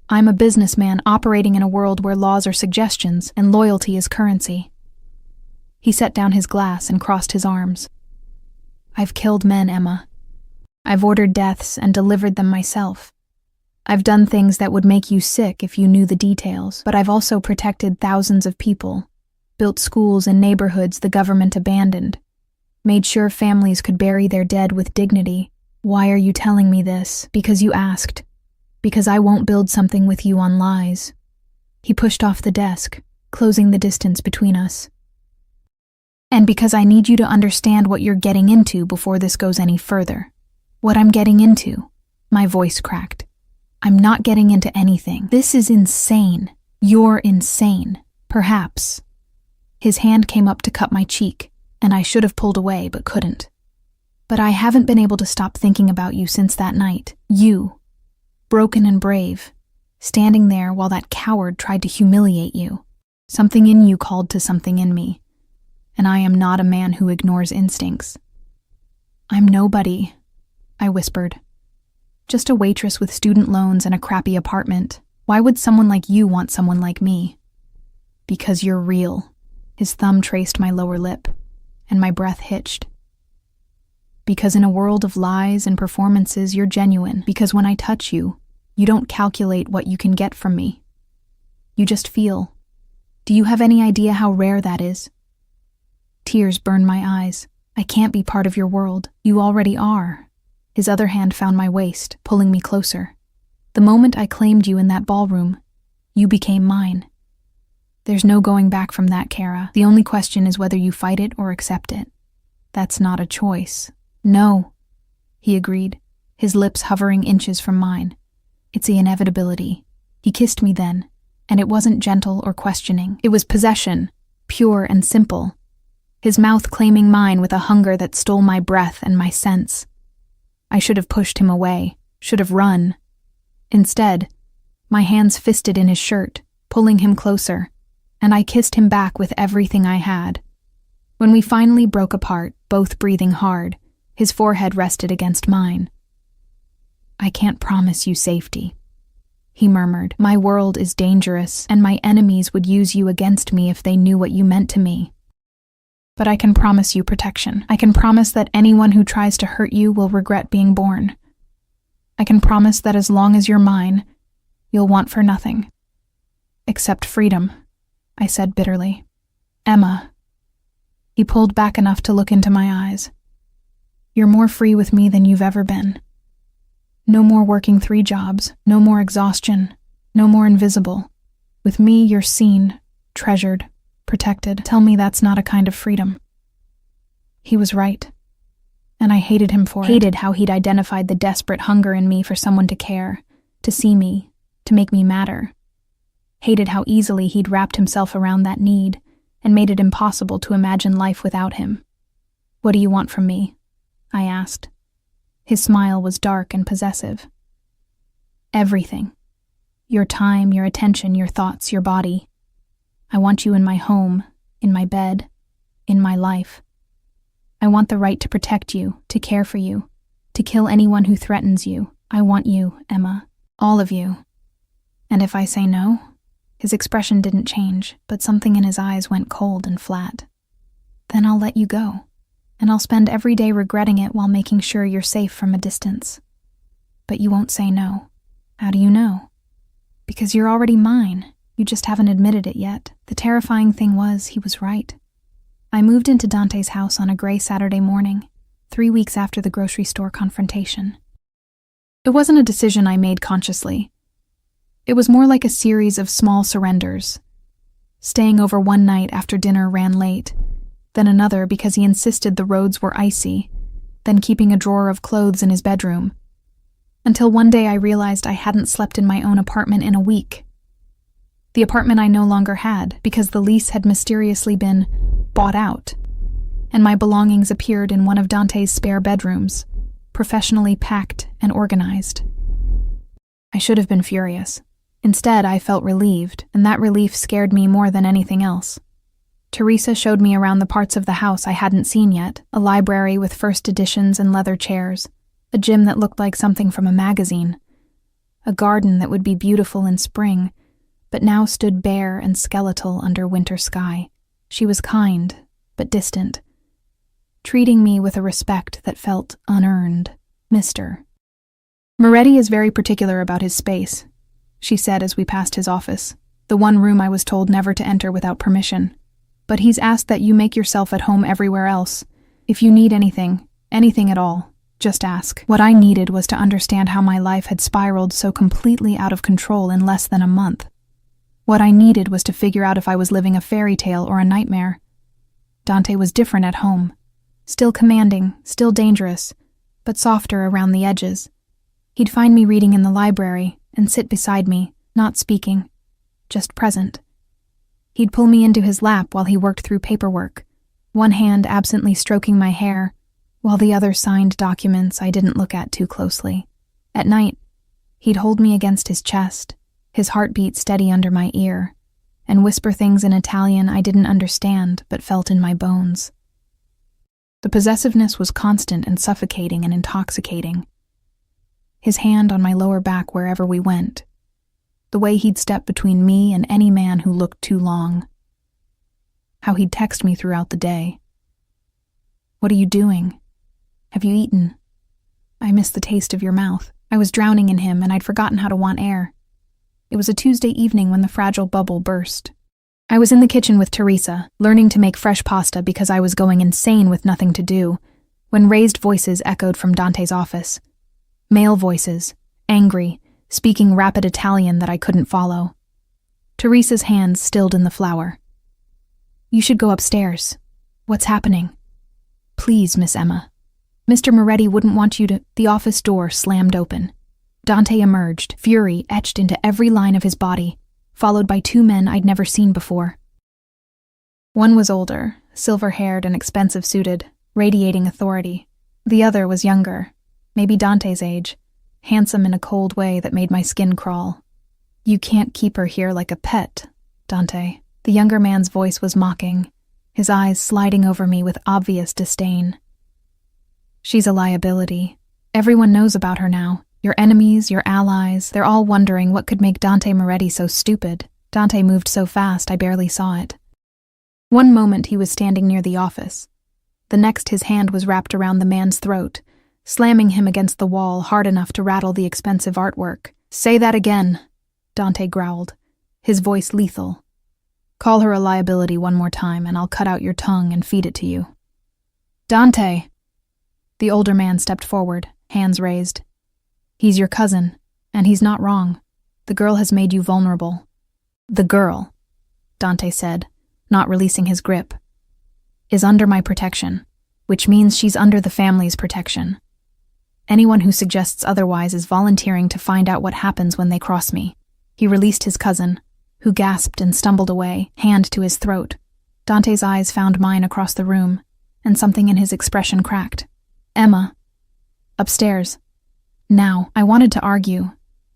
I'm a businessman operating in a world where laws are suggestions and loyalty is currency. He set down his glass and crossed his arms. I've killed men, Emma. I've ordered deaths and delivered them myself. I've done things that would make you sick if you knew the details, but I've also protected thousands of people, built schools in neighborhoods the government abandoned, made sure families could bury their dead with dignity. Why are you telling me this? Because you asked. Because I won't build something with you on lies. He pushed off the desk, closing the distance between us. And because I need you to understand what you're getting into before this goes any further. What I'm getting into. My voice cracked. I'm not getting into anything. This is insane. You're insane. Perhaps. His hand came up to cut my cheek, and I should have pulled away but couldn't. But I haven't been able to stop thinking about you since that night. You. Broken and brave, standing there while that coward tried to humiliate you. Something in you called to something in me, and I am not a man who ignores instincts. I'm nobody, I whispered. Just a waitress with student loans and a crappy apartment. Why would someone like you want someone like me? Because you're real. His thumb traced my lower lip, and my breath hitched. Because in a world of lies and performances, you're genuine. Because when I touch you, you don't calculate what you can get from me. You just feel. Do you have any idea how rare that is? Tears burned my eyes. I can't be part of your world. You already are. His other hand found my waist, pulling me closer. The moment I claimed you in that ballroom, you became mine. There's no going back from that, Kara. The only question is whether you fight it or accept it. That's not a choice. No, he agreed, his lips hovering inches from mine. It's the inevitability. He kissed me then, and it wasn't gentle or questioning. It was possession, pure and simple. His mouth claiming mine with a hunger that stole my breath and my sense. I should have pushed him away, should have run. Instead, my hands fisted in his shirt, pulling him closer, and I kissed him back with everything I had. When we finally broke apart, both breathing hard, his forehead rested against mine. I can't promise you safety, he murmured. My world is dangerous, and my enemies would use you against me if they knew what you meant to me. But I can promise you protection. I can promise that anyone who tries to hurt you will regret being born. I can promise that as long as you're mine, you'll want for nothing. Except freedom, I said bitterly. Emma. He pulled back enough to look into my eyes. You're more free with me than you've ever been. No more working 3 jobs, no more exhaustion, no more invisible. With me, you're seen, treasured, protected. Tell me that's not a kind of freedom. He was right, and I hated him for it. Hated how he'd identified the desperate hunger in me for someone to care, to see me, to make me matter. Hated how easily he'd wrapped himself around that need and made it impossible to imagine life without him. What do you want from me? I asked. His smile was dark and possessive. Everything. Your time, your attention, your thoughts, your body. I want you in my home, in my bed, in my life. I want the right to protect you, to care for you, to kill anyone who threatens you. I want you, Emma. All of you. And if I say no? His expression didn't change, but something in his eyes went cold and flat. Then I'll let you go. And I'll spend every day regretting it while making sure you're safe from a distance. But you won't say no. How do you know? Because you're already mine. You just haven't admitted it yet. The terrifying thing was, he was right. I moved into Dante's house on a gray Saturday morning, 3 weeks after the grocery store confrontation. It wasn't a decision I made consciously. It was more like a series of small surrenders. Staying over one night after dinner ran late, then another because he insisted the roads were icy, then keeping a drawer of clothes in his bedroom. Until one day I realized I hadn't slept in my own apartment in a week. The apartment I no longer had because the lease had mysteriously been bought out, and my belongings appeared in one of Dante's spare bedrooms, professionally packed and organized. I should have been furious. Instead, I felt relieved, and that relief scared me more than anything else. Teresa showed me around the parts of the house I hadn't seen yet, a library with first editions and leather chairs, a gym that looked like something from a magazine, a garden that would be beautiful in spring, but now stood bare and skeletal under winter sky. She was kind, but distant, treating me with a respect that felt unearned. Mr. Moretti is very particular about his space, she said as we passed his office, the one room I was told never to enter without permission. But he's asked that you make yourself at home everywhere else. If you need anything at all, just ask. What I needed was to understand how my life had spiraled so completely out of control in less than a month. What I needed was to figure out if I was living a fairy tale or a nightmare. Dante was different at home. Still commanding, still dangerous, but softer around the edges. He'd find me reading in the library and sit beside me, not speaking, just present. He'd pull me into his lap while he worked through paperwork, one hand absently stroking my hair, while the other signed documents I didn't look at too closely. At night, he'd hold me against his chest, his heartbeat steady under my ear, and whisper things in Italian I didn't understand but felt in my bones. The possessiveness was constant and suffocating and intoxicating. His hand on my lower back wherever we went, the way he'd step between me and any man who looked too long. How he'd text me throughout the day. What are you doing? Have you eaten? I miss the taste of your mouth. I was drowning in him and I'd forgotten how to want air. It was a Tuesday evening when the fragile bubble burst. I was in the kitchen with Teresa, learning to make fresh pasta because I was going insane with nothing to do, when raised voices echoed from Dante's office. Male voices, angry, speaking rapid Italian that I couldn't follow. Teresa's hands stilled in the flour. You should go upstairs. What's happening? Please, Miss Emma. Mr. Moretti wouldn't want you to... The office door slammed open. Dante emerged, fury etched into every line of his body, followed by 2 men I'd never seen before. One was older, silver-haired and expensive-suited, radiating authority. The other was younger, maybe Dante's age, handsome in a cold way that made my skin crawl. You can't keep her here like a pet, Dante. The younger man's voice was mocking, his eyes sliding over me with obvious disdain. She's a liability. Everyone knows about her now. Your enemies, your allies, they're all wondering what could make Dante Moretti so stupid. Dante moved so fast I barely saw it. One moment he was standing near the office. The next his hand was wrapped around the man's throat, slamming him against the wall hard enough to rattle the expensive artwork. Say that again, Dante growled, his voice lethal. Call her a liability one more time and I'll cut out your tongue and feed it to you. Dante! The older man stepped forward, hands raised. He's your cousin, and he's not wrong. The girl has made you vulnerable. The girl, Dante said, not releasing his grip, is under my protection, which means she's under the family's protection. Anyone who suggests otherwise is volunteering to find out what happens when they cross me. He released his cousin, who gasped and stumbled away, hand to his throat. Dante's eyes found mine across the room, and something in his expression cracked. Emma. Upstairs. Now, I wanted to argue,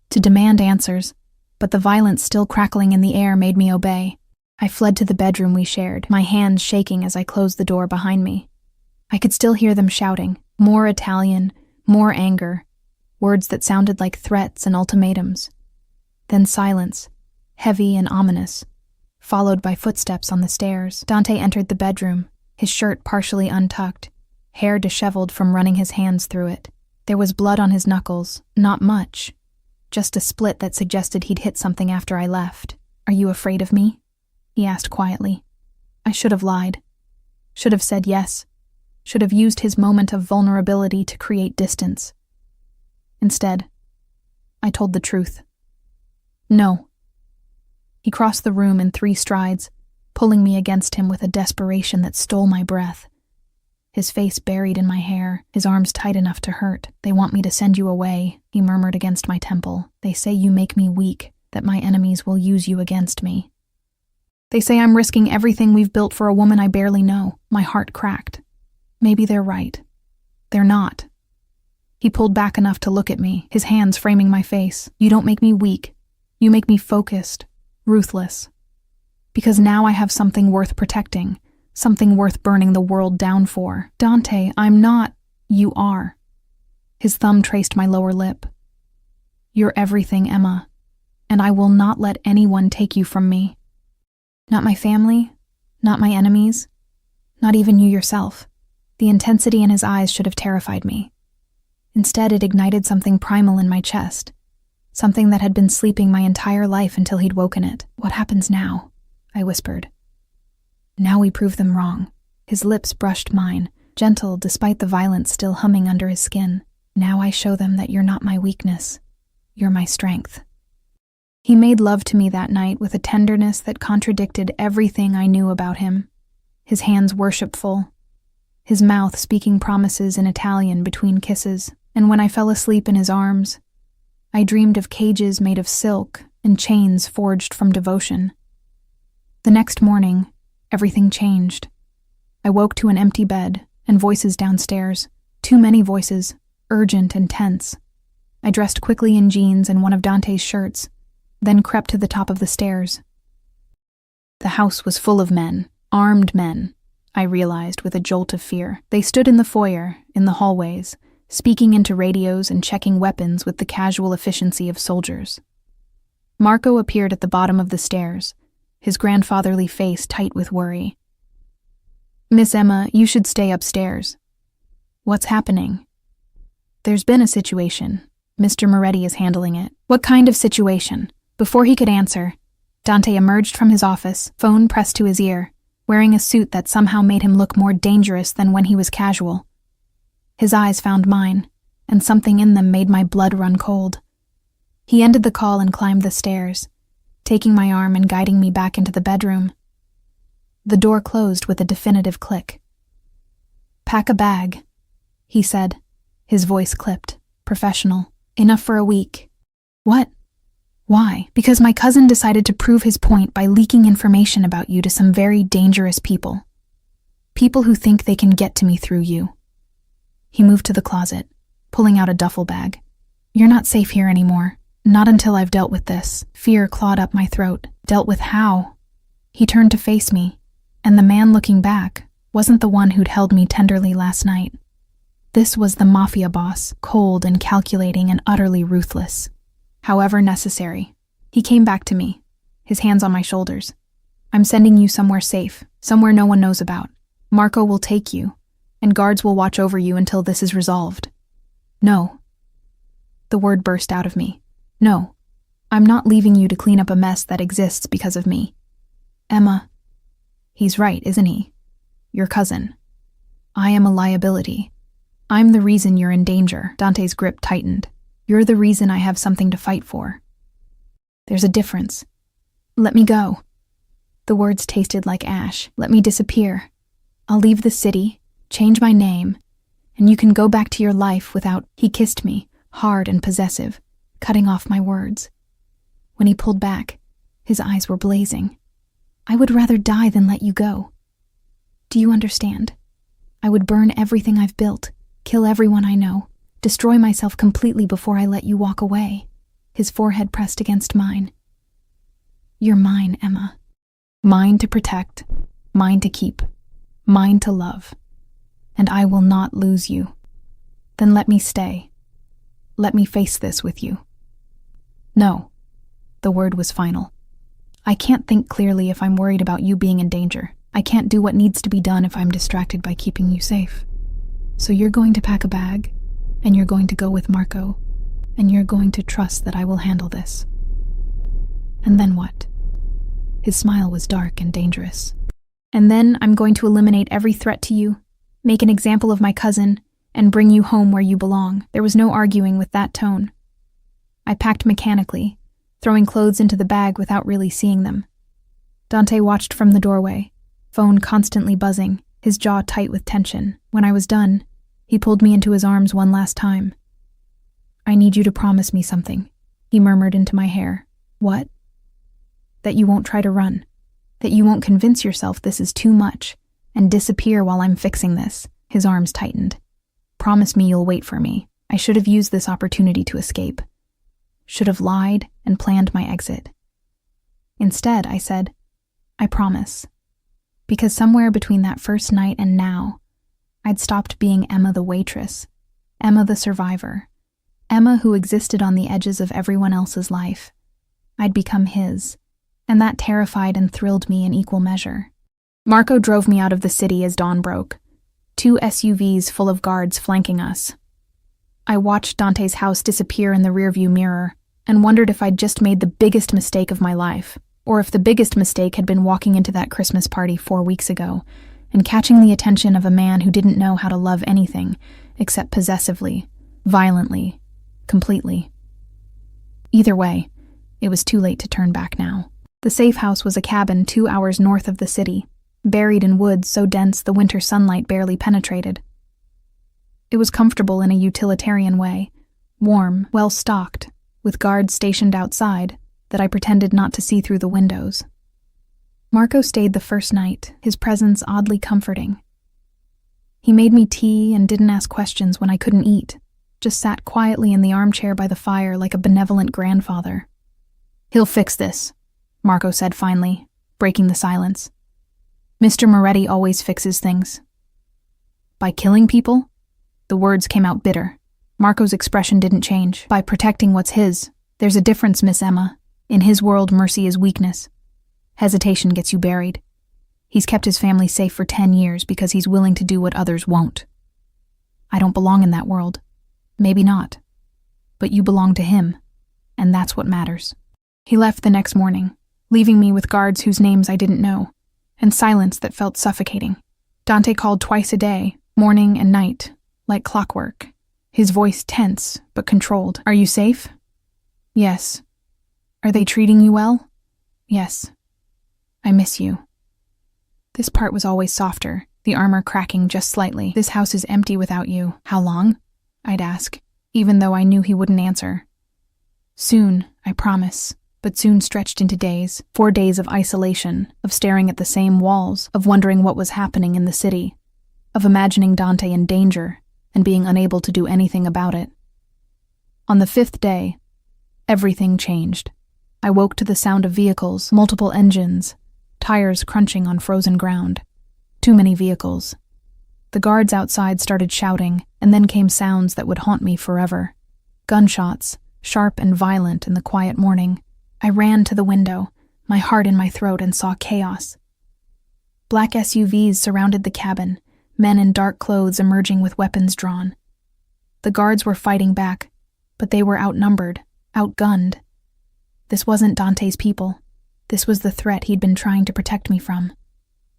to demand answers, but the violence still crackling in the air made me obey. I fled to the bedroom we shared, my hands shaking as I closed the door behind me. I could still hear them shouting, more Italian, more anger, words that sounded like threats and ultimatums. Then silence, heavy and ominous, followed by footsteps on the stairs. Dante entered the bedroom, his shirt partially untucked, hair disheveled from running his hands through it. There was blood on his knuckles, not much, just a split that suggested he'd hit something after I left. Are you afraid of me? He asked quietly. I should have lied. Should have said yes. Should have used his moment of vulnerability to create distance. Instead, I told the truth. No. He crossed the room in 3 strides, pulling me against him with a desperation that stole my breath. His face buried in my hair, his arms tight enough to hurt. "They want me to send you away," he murmured against my temple. "They say you make me weak, that my enemies will use you against me. They say I'm risking everything we've built for a woman I barely know." My heart cracked. Maybe they're right. They're not. He pulled back enough to look at me, his hands framing my face. "You don't make me weak. You make me focused, ruthless. Because now I have something worth protecting, something worth burning the world down for." "Dante, I'm not." "You are." His thumb traced my lower lip. "You're everything, Emma, and I will not let anyone take you from me. Not my family, not my enemies, not even you yourself." The intensity in his eyes should have terrified me. Instead, it ignited something primal in my chest, something that had been sleeping my entire life until he'd woken it. "What happens now?" I whispered. "Now we prove them wrong." His lips brushed mine, gentle despite the violence still humming under his skin. "Now I show them that you're not my weakness. You're my strength." He made love to me that night with a tenderness that contradicted everything I knew about him. His hands worshipful, his mouth speaking promises in Italian between kisses, and when I fell asleep in his arms, I dreamed of cages made of silk and chains forged from devotion. The next morning, everything changed. I woke to an empty bed and voices downstairs. Too many voices, urgent and tense. I dressed quickly in jeans and one of Dante's shirts, then crept to the top of the stairs. The house was full of men, armed men, I realized with a jolt of fear. They stood in the foyer, in the hallways, speaking into radios and checking weapons with the casual efficiency of soldiers. Marco appeared at the bottom of the stairs, his grandfatherly face tight with worry. "Miss Emma, you should stay upstairs." "What's happening?" "There's been a situation. Mr. Moretti is handling it." "What kind of situation?" Before he could answer, Dante emerged from his office, phone pressed to his ear, wearing a suit that somehow made him look more dangerous than when he was casual. His eyes found mine, and something in them made my blood run cold. He ended the call and climbed the stairs, taking my arm and guiding me back into the bedroom. The door closed with a definitive click. "Pack a bag," he said, his voice clipped, professional. "Enough for a week." "What?" "Why? Because my cousin decided to prove his point by leaking information about you to some very dangerous people. People who think they can get to me through you." He moved to the closet, pulling out a duffel bag. "You're not safe here anymore. Not until I've dealt with this." Fear clawed up my throat. Dealt with how? He turned to face me, and the man looking back wasn't the one who'd held me tenderly last night. This was the Mafia boss, cold and calculating and utterly ruthless. However necessary. He came back to me, his hands on my shoulders. "I'm sending you somewhere safe, somewhere no one knows about. Marco will take you, and guards will watch over you until this is resolved." "No." The word burst out of me. "No. I'm not leaving you to clean up a mess that exists because of me." "Emma." "He's right, isn't he? Your cousin. I am a liability. I'm the reason you're in danger." Dante's grip tightened. "You're the reason I have something to fight for. There's a difference. Let me go." The words tasted like ash. "Let me disappear. I'll leave the city, change my name, and you can go back to your life without—" He kissed me, hard and possessive, cutting off my words. When he pulled back, his eyes were blazing. "I would rather die than let you go. Do you understand? I would burn everything I've built, kill everyone I know, destroy myself completely before I let you walk away." His forehead pressed against mine. "You're mine, Emma. Mine to protect, mine to keep, mine to love. And I will not lose you. Then let me stay. Let me face this with you." "No." The word was final. "I can't think clearly if I'm worried about you being in danger. I can't do what needs to be done if I'm distracted by keeping you safe. So you're going to pack a bag, and you're going to go with Marco, and you're going to trust that I will handle this." "And then what?" His smile was dark and dangerous. And then I'm going to eliminate every threat to you, make an example of my cousin, and bring you home where you belong. There was no arguing with that tone. I packed mechanically, throwing clothes into the bag without really seeing them. Dante watched from the doorway, phone constantly buzzing, his jaw tight with tension. When I was done, he pulled me into his arms one last time. "I need you to promise me something," he murmured into my hair. "What?" "That you won't try to run. That you won't convince yourself this is too much and disappear while I'm fixing this." His arms tightened. "Promise me you'll wait for me. I should have used this opportunity to escape. Should have lied and planned my exit." Instead, I said, "I promise." Because somewhere between that first night and now, I'd stopped being Emma the waitress, Emma the survivor, Emma who existed on the edges of everyone else's life. I'd become his, and that terrified and thrilled me in equal measure. Marco drove me out of the city as dawn broke, 2 SUVs full of guards flanking us. I watched Dante's house disappear in the rearview mirror and wondered if I'd just made the biggest mistake of my life, or if the biggest mistake had been walking into that Christmas party 4 weeks ago and catching the attention of a man who didn't know how to love anything except possessively, violently, completely. Either way, it was too late to turn back now. The safe house was a cabin 2 hours north of the city, buried in woods so dense the winter sunlight barely penetrated. It was comfortable in a utilitarian way, warm, well-stocked, with guards stationed outside that I pretended not to see through the windows. Marco stayed the first night, his presence oddly comforting. He made me tea and didn't ask questions when I couldn't eat, just sat quietly in the armchair by the fire like a benevolent grandfather. "He'll fix this," Marco said finally, breaking the silence. "Mr. Moretti always fixes things." "By killing people?" The words came out bitter. Marco's expression didn't change. "By protecting what's his. There's a difference, Miss Emma. In his world, mercy is weakness. Hesitation gets you buried. He's kept his family safe for 10 years because he's willing to do what others won't. I don't belong in that world. Maybe not. But you belong to him, and that's what matters." He left the next morning, leaving me with guards whose names I didn't know, and silence that felt suffocating. Dante called twice a day, morning and night, like clockwork, his voice tense but controlled. "Are you safe?" "Yes." "Are they treating you well?" "Yes." "I miss you." This part was always softer, the armor cracking just slightly. "This house is empty without you. How long?" I'd ask, even though I knew he wouldn't answer. "Soon, I promise," but soon stretched into days, 4 days of isolation, of staring at the same walls, of wondering what was happening in the city, of imagining Dante in danger and being unable to do anything about it. On the 5th day, everything changed. I woke to the sound of vehicles, multiple engines, tires crunching on frozen ground. Too many vehicles. The guards outside started shouting, and then came sounds that would haunt me forever. Gunshots, sharp and violent in the quiet morning. I ran to the window, my heart in my throat, and saw chaos. Black SUVs surrounded the cabin, men in dark clothes emerging with weapons drawn. The guards were fighting back, but they were outnumbered, outgunned. This wasn't Dante's people. This was the threat he'd been trying to protect me from.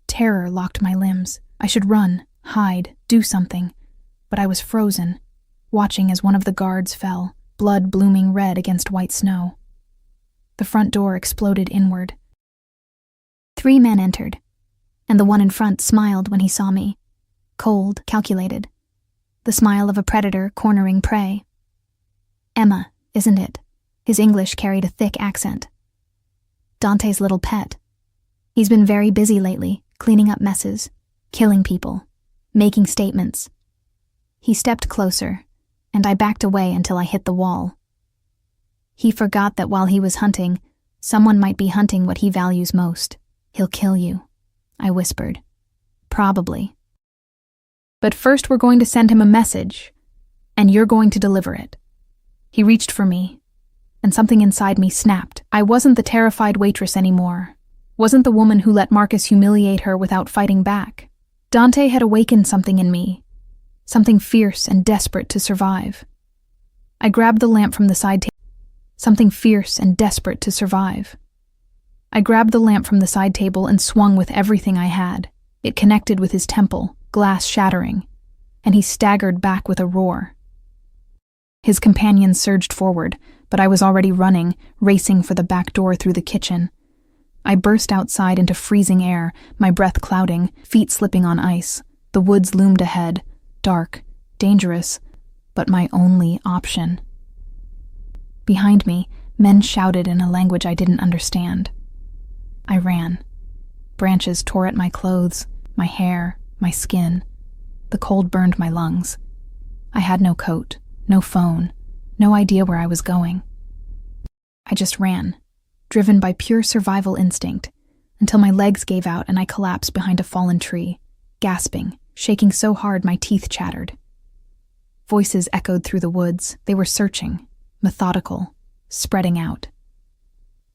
Terror locked my limbs. I should run, hide, do something. But I was frozen, watching as one of the guards fell, blood blooming red against white snow. The front door exploded inward. 3 men entered, and the one in front smiled when he saw me. Cold, calculated. The smile of a predator cornering prey. "Emma, isn't it?" His English carried a thick accent. "Dante's little pet. He's been very busy lately, cleaning up messes, killing people, making statements." He stepped closer, and I backed away until I hit the wall. "He forgot that while he was hunting, someone might be hunting what he values most. He'll kill you," I whispered. "Probably. But first we're going to send him a message, and you're going to deliver it." He reached for me, and something inside me snapped. I wasn't the terrified waitress anymore. Wasn't the woman who let Marcus humiliate her without fighting back. Dante had awakened something in me, something fierce and desperate to survive. I grabbed the lamp from the side table. Something fierce and desperate to survive. I grabbed the lamp from the side table and swung with everything I had. It connected with his temple, glass shattering, and he staggered back with a roar. His companions surged forward, but I was already running, racing for the back door through the kitchen. I burst outside into freezing air, my breath clouding, feet slipping on ice. The woods loomed ahead, dark, dangerous, but my only option. Behind me, men shouted in a language I didn't understand. I ran. Branches tore at my clothes, my hair, my skin. The cold burned my lungs. I had no coat, no phone, no idea where I was going. I just ran, driven by pure survival instinct, until my legs gave out and I collapsed behind a fallen tree, gasping, shaking so hard my teeth chattered. Voices echoed through the woods. They were searching, methodical, spreading out.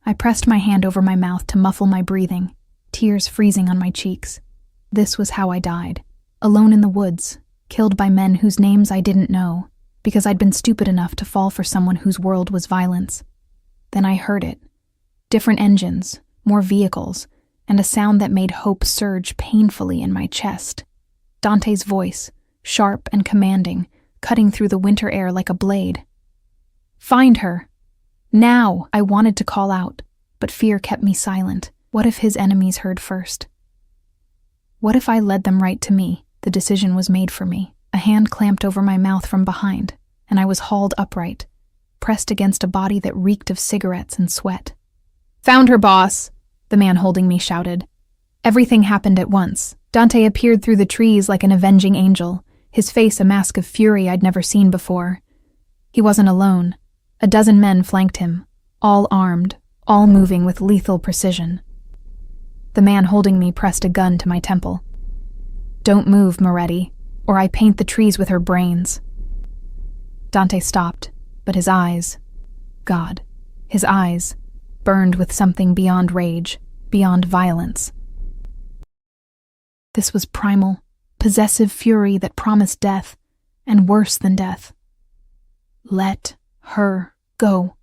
I pressed my hand over my mouth to muffle my breathing, tears freezing on my cheeks. This was how I died, alone in the woods, killed by men whose names I didn't know, because I'd been stupid enough to fall for someone whose world was violence. Then I heard it. Different engines, more vehicles, and a sound that made hope surge painfully in my chest. Dante's voice, sharp and commanding, cutting through the winter air like a blade. "Find her! Now!" I wanted to call out, but fear kept me silent. What if his enemies heard first? What if I led them right to me? The decision was made for me. A hand clamped over my mouth from behind, and I was hauled upright, pressed against a body that reeked of cigarettes and sweat. "Found her, boss!" the man holding me shouted. Everything happened at once. Dante appeared through the trees like an avenging angel, his face a mask of fury I'd never seen before. He wasn't alone. A dozen men flanked him, all armed, all moving with lethal precision. The man holding me pressed a gun to my temple. "Don't move, Moretti, or I paint the trees with her brains." Dante stopped, but his eyes, God, his eyes, burned with something beyond rage, beyond violence. This was primal, possessive fury that promised death, and worse than death. Let her go.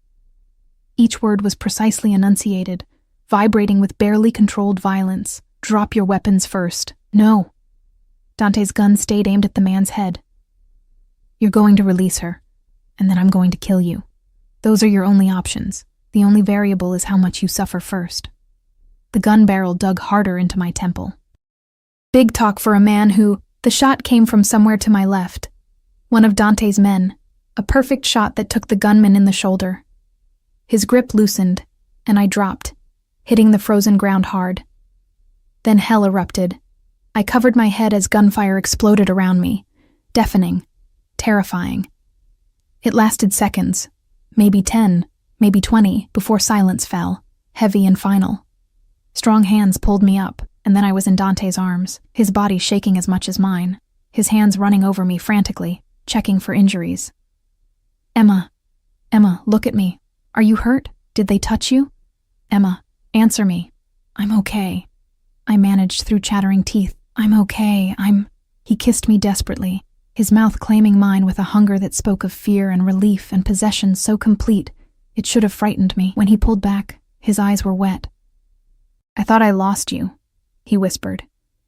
Each word was precisely enunciated, vibrating with barely controlled violence. Drop your weapons first. No. Dante's gun stayed aimed at the man's head. You're going to release her, and then I'm going to kill you. Those are your only options. The only variable is how much you suffer first. The gun barrel dug harder into my temple. Big talk for a man who... The shot came from somewhere to my left. One of Dante's men. A perfect shot that took the gunman in the shoulder. His grip loosened, and I dropped, hitting the frozen ground hard. Then hell erupted. I covered my head as gunfire exploded around me, deafening, terrifying. It lasted seconds, maybe 10, maybe 20, before silence fell, heavy and final. Strong hands pulled me up, and then I was in Dante's arms, his body shaking as much as mine, his hands running over me frantically, checking for injuries. Emma, look at me. Are you hurt? Did they touch you? Emma, answer me. I'm okay. I managed through chattering teeth. I'm okay, He kissed me desperately, his mouth claiming mine with a hunger that spoke of fear and relief and possession so complete, it should have frightened me. When he pulled back, his eyes were wet. I thought I lost you, he whispered,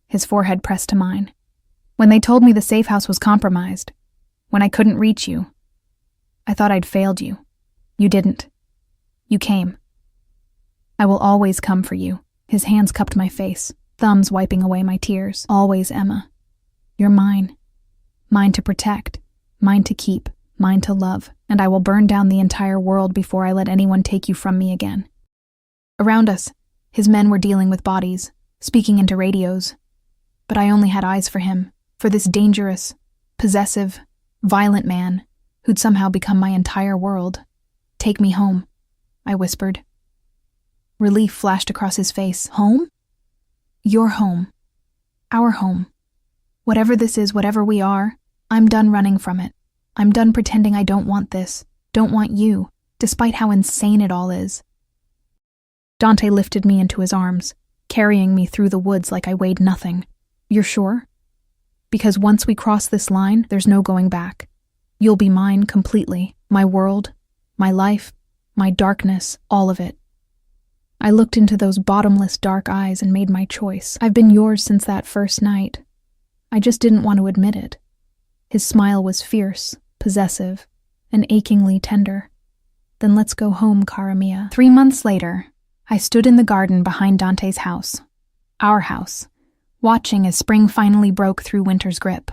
his forehead pressed to mine. When they told me the safe house was compromised, when I couldn't reach you, I thought I'd failed you. You didn't. You came. I will always come for you. His hands cupped my face, thumbs wiping away my tears. Always, Emma. You're mine. Mine to protect, mine to keep, mine to love, and I will burn down the entire world before I let anyone take you from me again. Around us, his men were dealing with bodies, speaking into radios. But I only had eyes for him, for this dangerous, possessive, violent man who'd somehow become my entire world. Take me home, I whispered. Relief flashed across his face. Home? Your home. Our home. Whatever this is, whatever we are, I'm done running from it. I'm done pretending I don't want this, don't want you, despite how insane it all is. Dante lifted me into his arms, carrying me through the woods like I weighed nothing. You're sure? Because once we cross this line, there's no going back. You'll be mine completely, my world, my life, my darkness, all of it. I looked into those bottomless dark eyes and made my choice. I've been yours since that first night. I just didn't want to admit it. His smile was fierce, possessive, and achingly tender. Then let's go home, cara mia. 3 months later, I stood in the garden behind Dante's house, our house, watching as spring finally broke through winter's grip.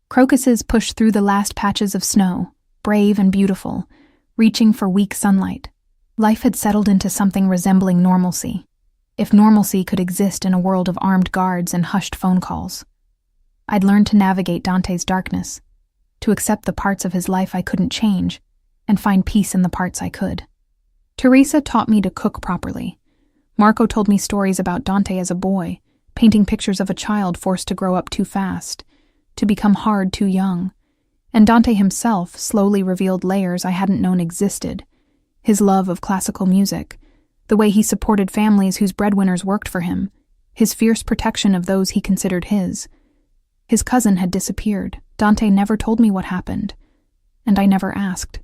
Crocuses pushed through the last patches of snow, brave and beautiful, reaching for weak sunlight. Life had settled into something resembling normalcy, if normalcy could exist in a world of armed guards and hushed phone calls. I'd learned to navigate Dante's darkness, to accept the parts of his life I couldn't change, and find peace in the parts I could. Teresa taught me to cook properly. Marco told me stories about Dante as a boy, painting pictures of a child forced to grow up too fast, to become hard too young. And Dante himself slowly revealed layers I hadn't known existed. His love of classical music, the way he supported families whose breadwinners worked for him, his fierce protection of those he considered his. His cousin had disappeared. Dante never told me what happened, and I never asked.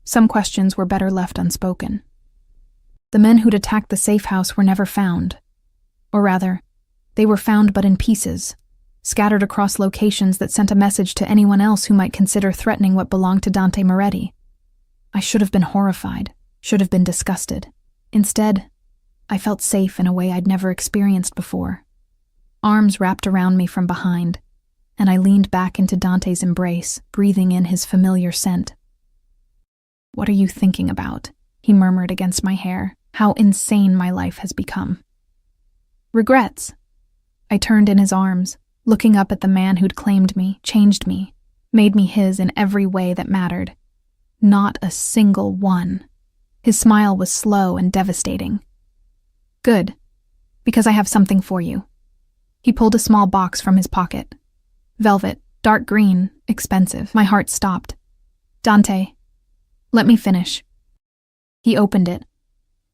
Some questions were better left unspoken. The men who'd attacked the safe house were never found. Or rather, they were found but in pieces, scattered across locations that sent a message to anyone else who might consider threatening what belonged to Dante Moretti. I should have been horrified, should have been disgusted. Instead, I felt safe in a way I'd never experienced before. Arms wrapped around me from behind, and I leaned back into Dante's embrace, breathing in his familiar scent. "What are you thinking about?" he murmured against my hair. "How insane my life has become." "Regrets." I turned in his arms, looking up at the man who'd claimed me, changed me, made me his in every way that mattered. Not a single one. His smile was slow and devastating. "Good, because I have something for you." He pulled a small box from his pocket. Velvet, dark green, expensive. My heart stopped. "Dante, let me finish." He opened it,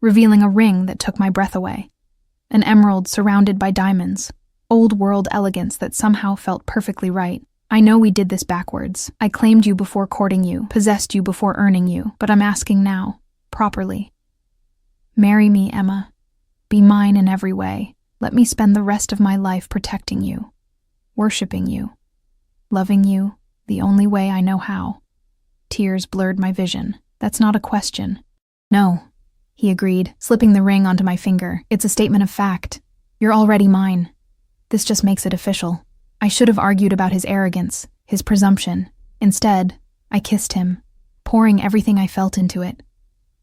revealing a ring that took my breath away. An emerald surrounded by diamonds, old-world elegance that somehow felt perfectly right. "I know we did this backwards. I claimed you before courting you, possessed you before earning you, but I'm asking now, properly. Marry me, Emma. Be mine in every way. Let me spend the rest of my life protecting you, worshiping you, loving you the only way I know how." Tears blurred my vision. "That's not a question." "No," he agreed, slipping the ring onto my finger. "It's a statement of fact. You're already mine. This just makes it official." I should have argued about his arrogance, his presumption. Instead, I kissed him, pouring everything I felt into it.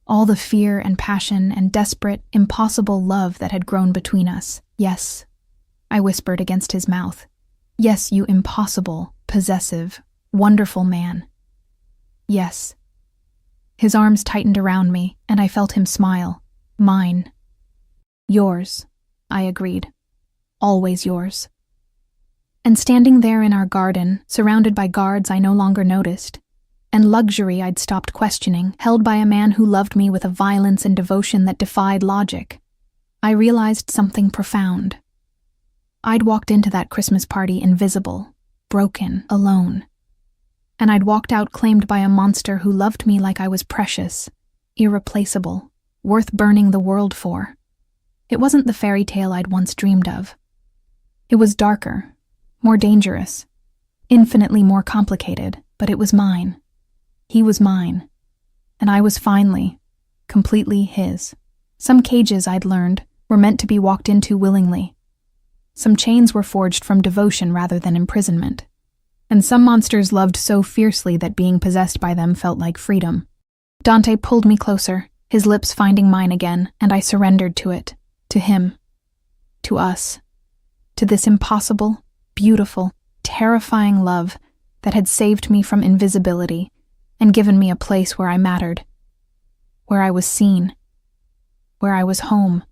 All the fear and passion and desperate, impossible love that had grown between us. "Yes," I whispered against his mouth. "Yes, you impossible, possessive, wonderful man. Yes." His arms tightened around me, and I felt him smile. "Mine." "Yours," I agreed. "Always yours." And standing there in our garden, surrounded by guards I no longer noticed, and luxury I'd stopped questioning, held by a man who loved me with a violence and devotion that defied logic, I realized something profound. I'd walked into that Christmas party invisible, broken, alone. And I'd walked out claimed by a monster who loved me like I was precious, irreplaceable, worth burning the world for. It wasn't the fairy tale I'd once dreamed of. It was darker, more dangerous, infinitely more complicated, but it was mine. He was mine, and I was finally, completely his. Some cages, I'd learned, were meant to be walked into willingly. Some chains were forged from devotion rather than imprisonment. And some monsters loved so fiercely that being possessed by them felt like freedom. Dante pulled me closer, his lips finding mine again, and I surrendered to it, to him, to us, to this impossible, beautiful, terrifying love that had saved me from invisibility and given me a place where I mattered, where I was seen, where I was home.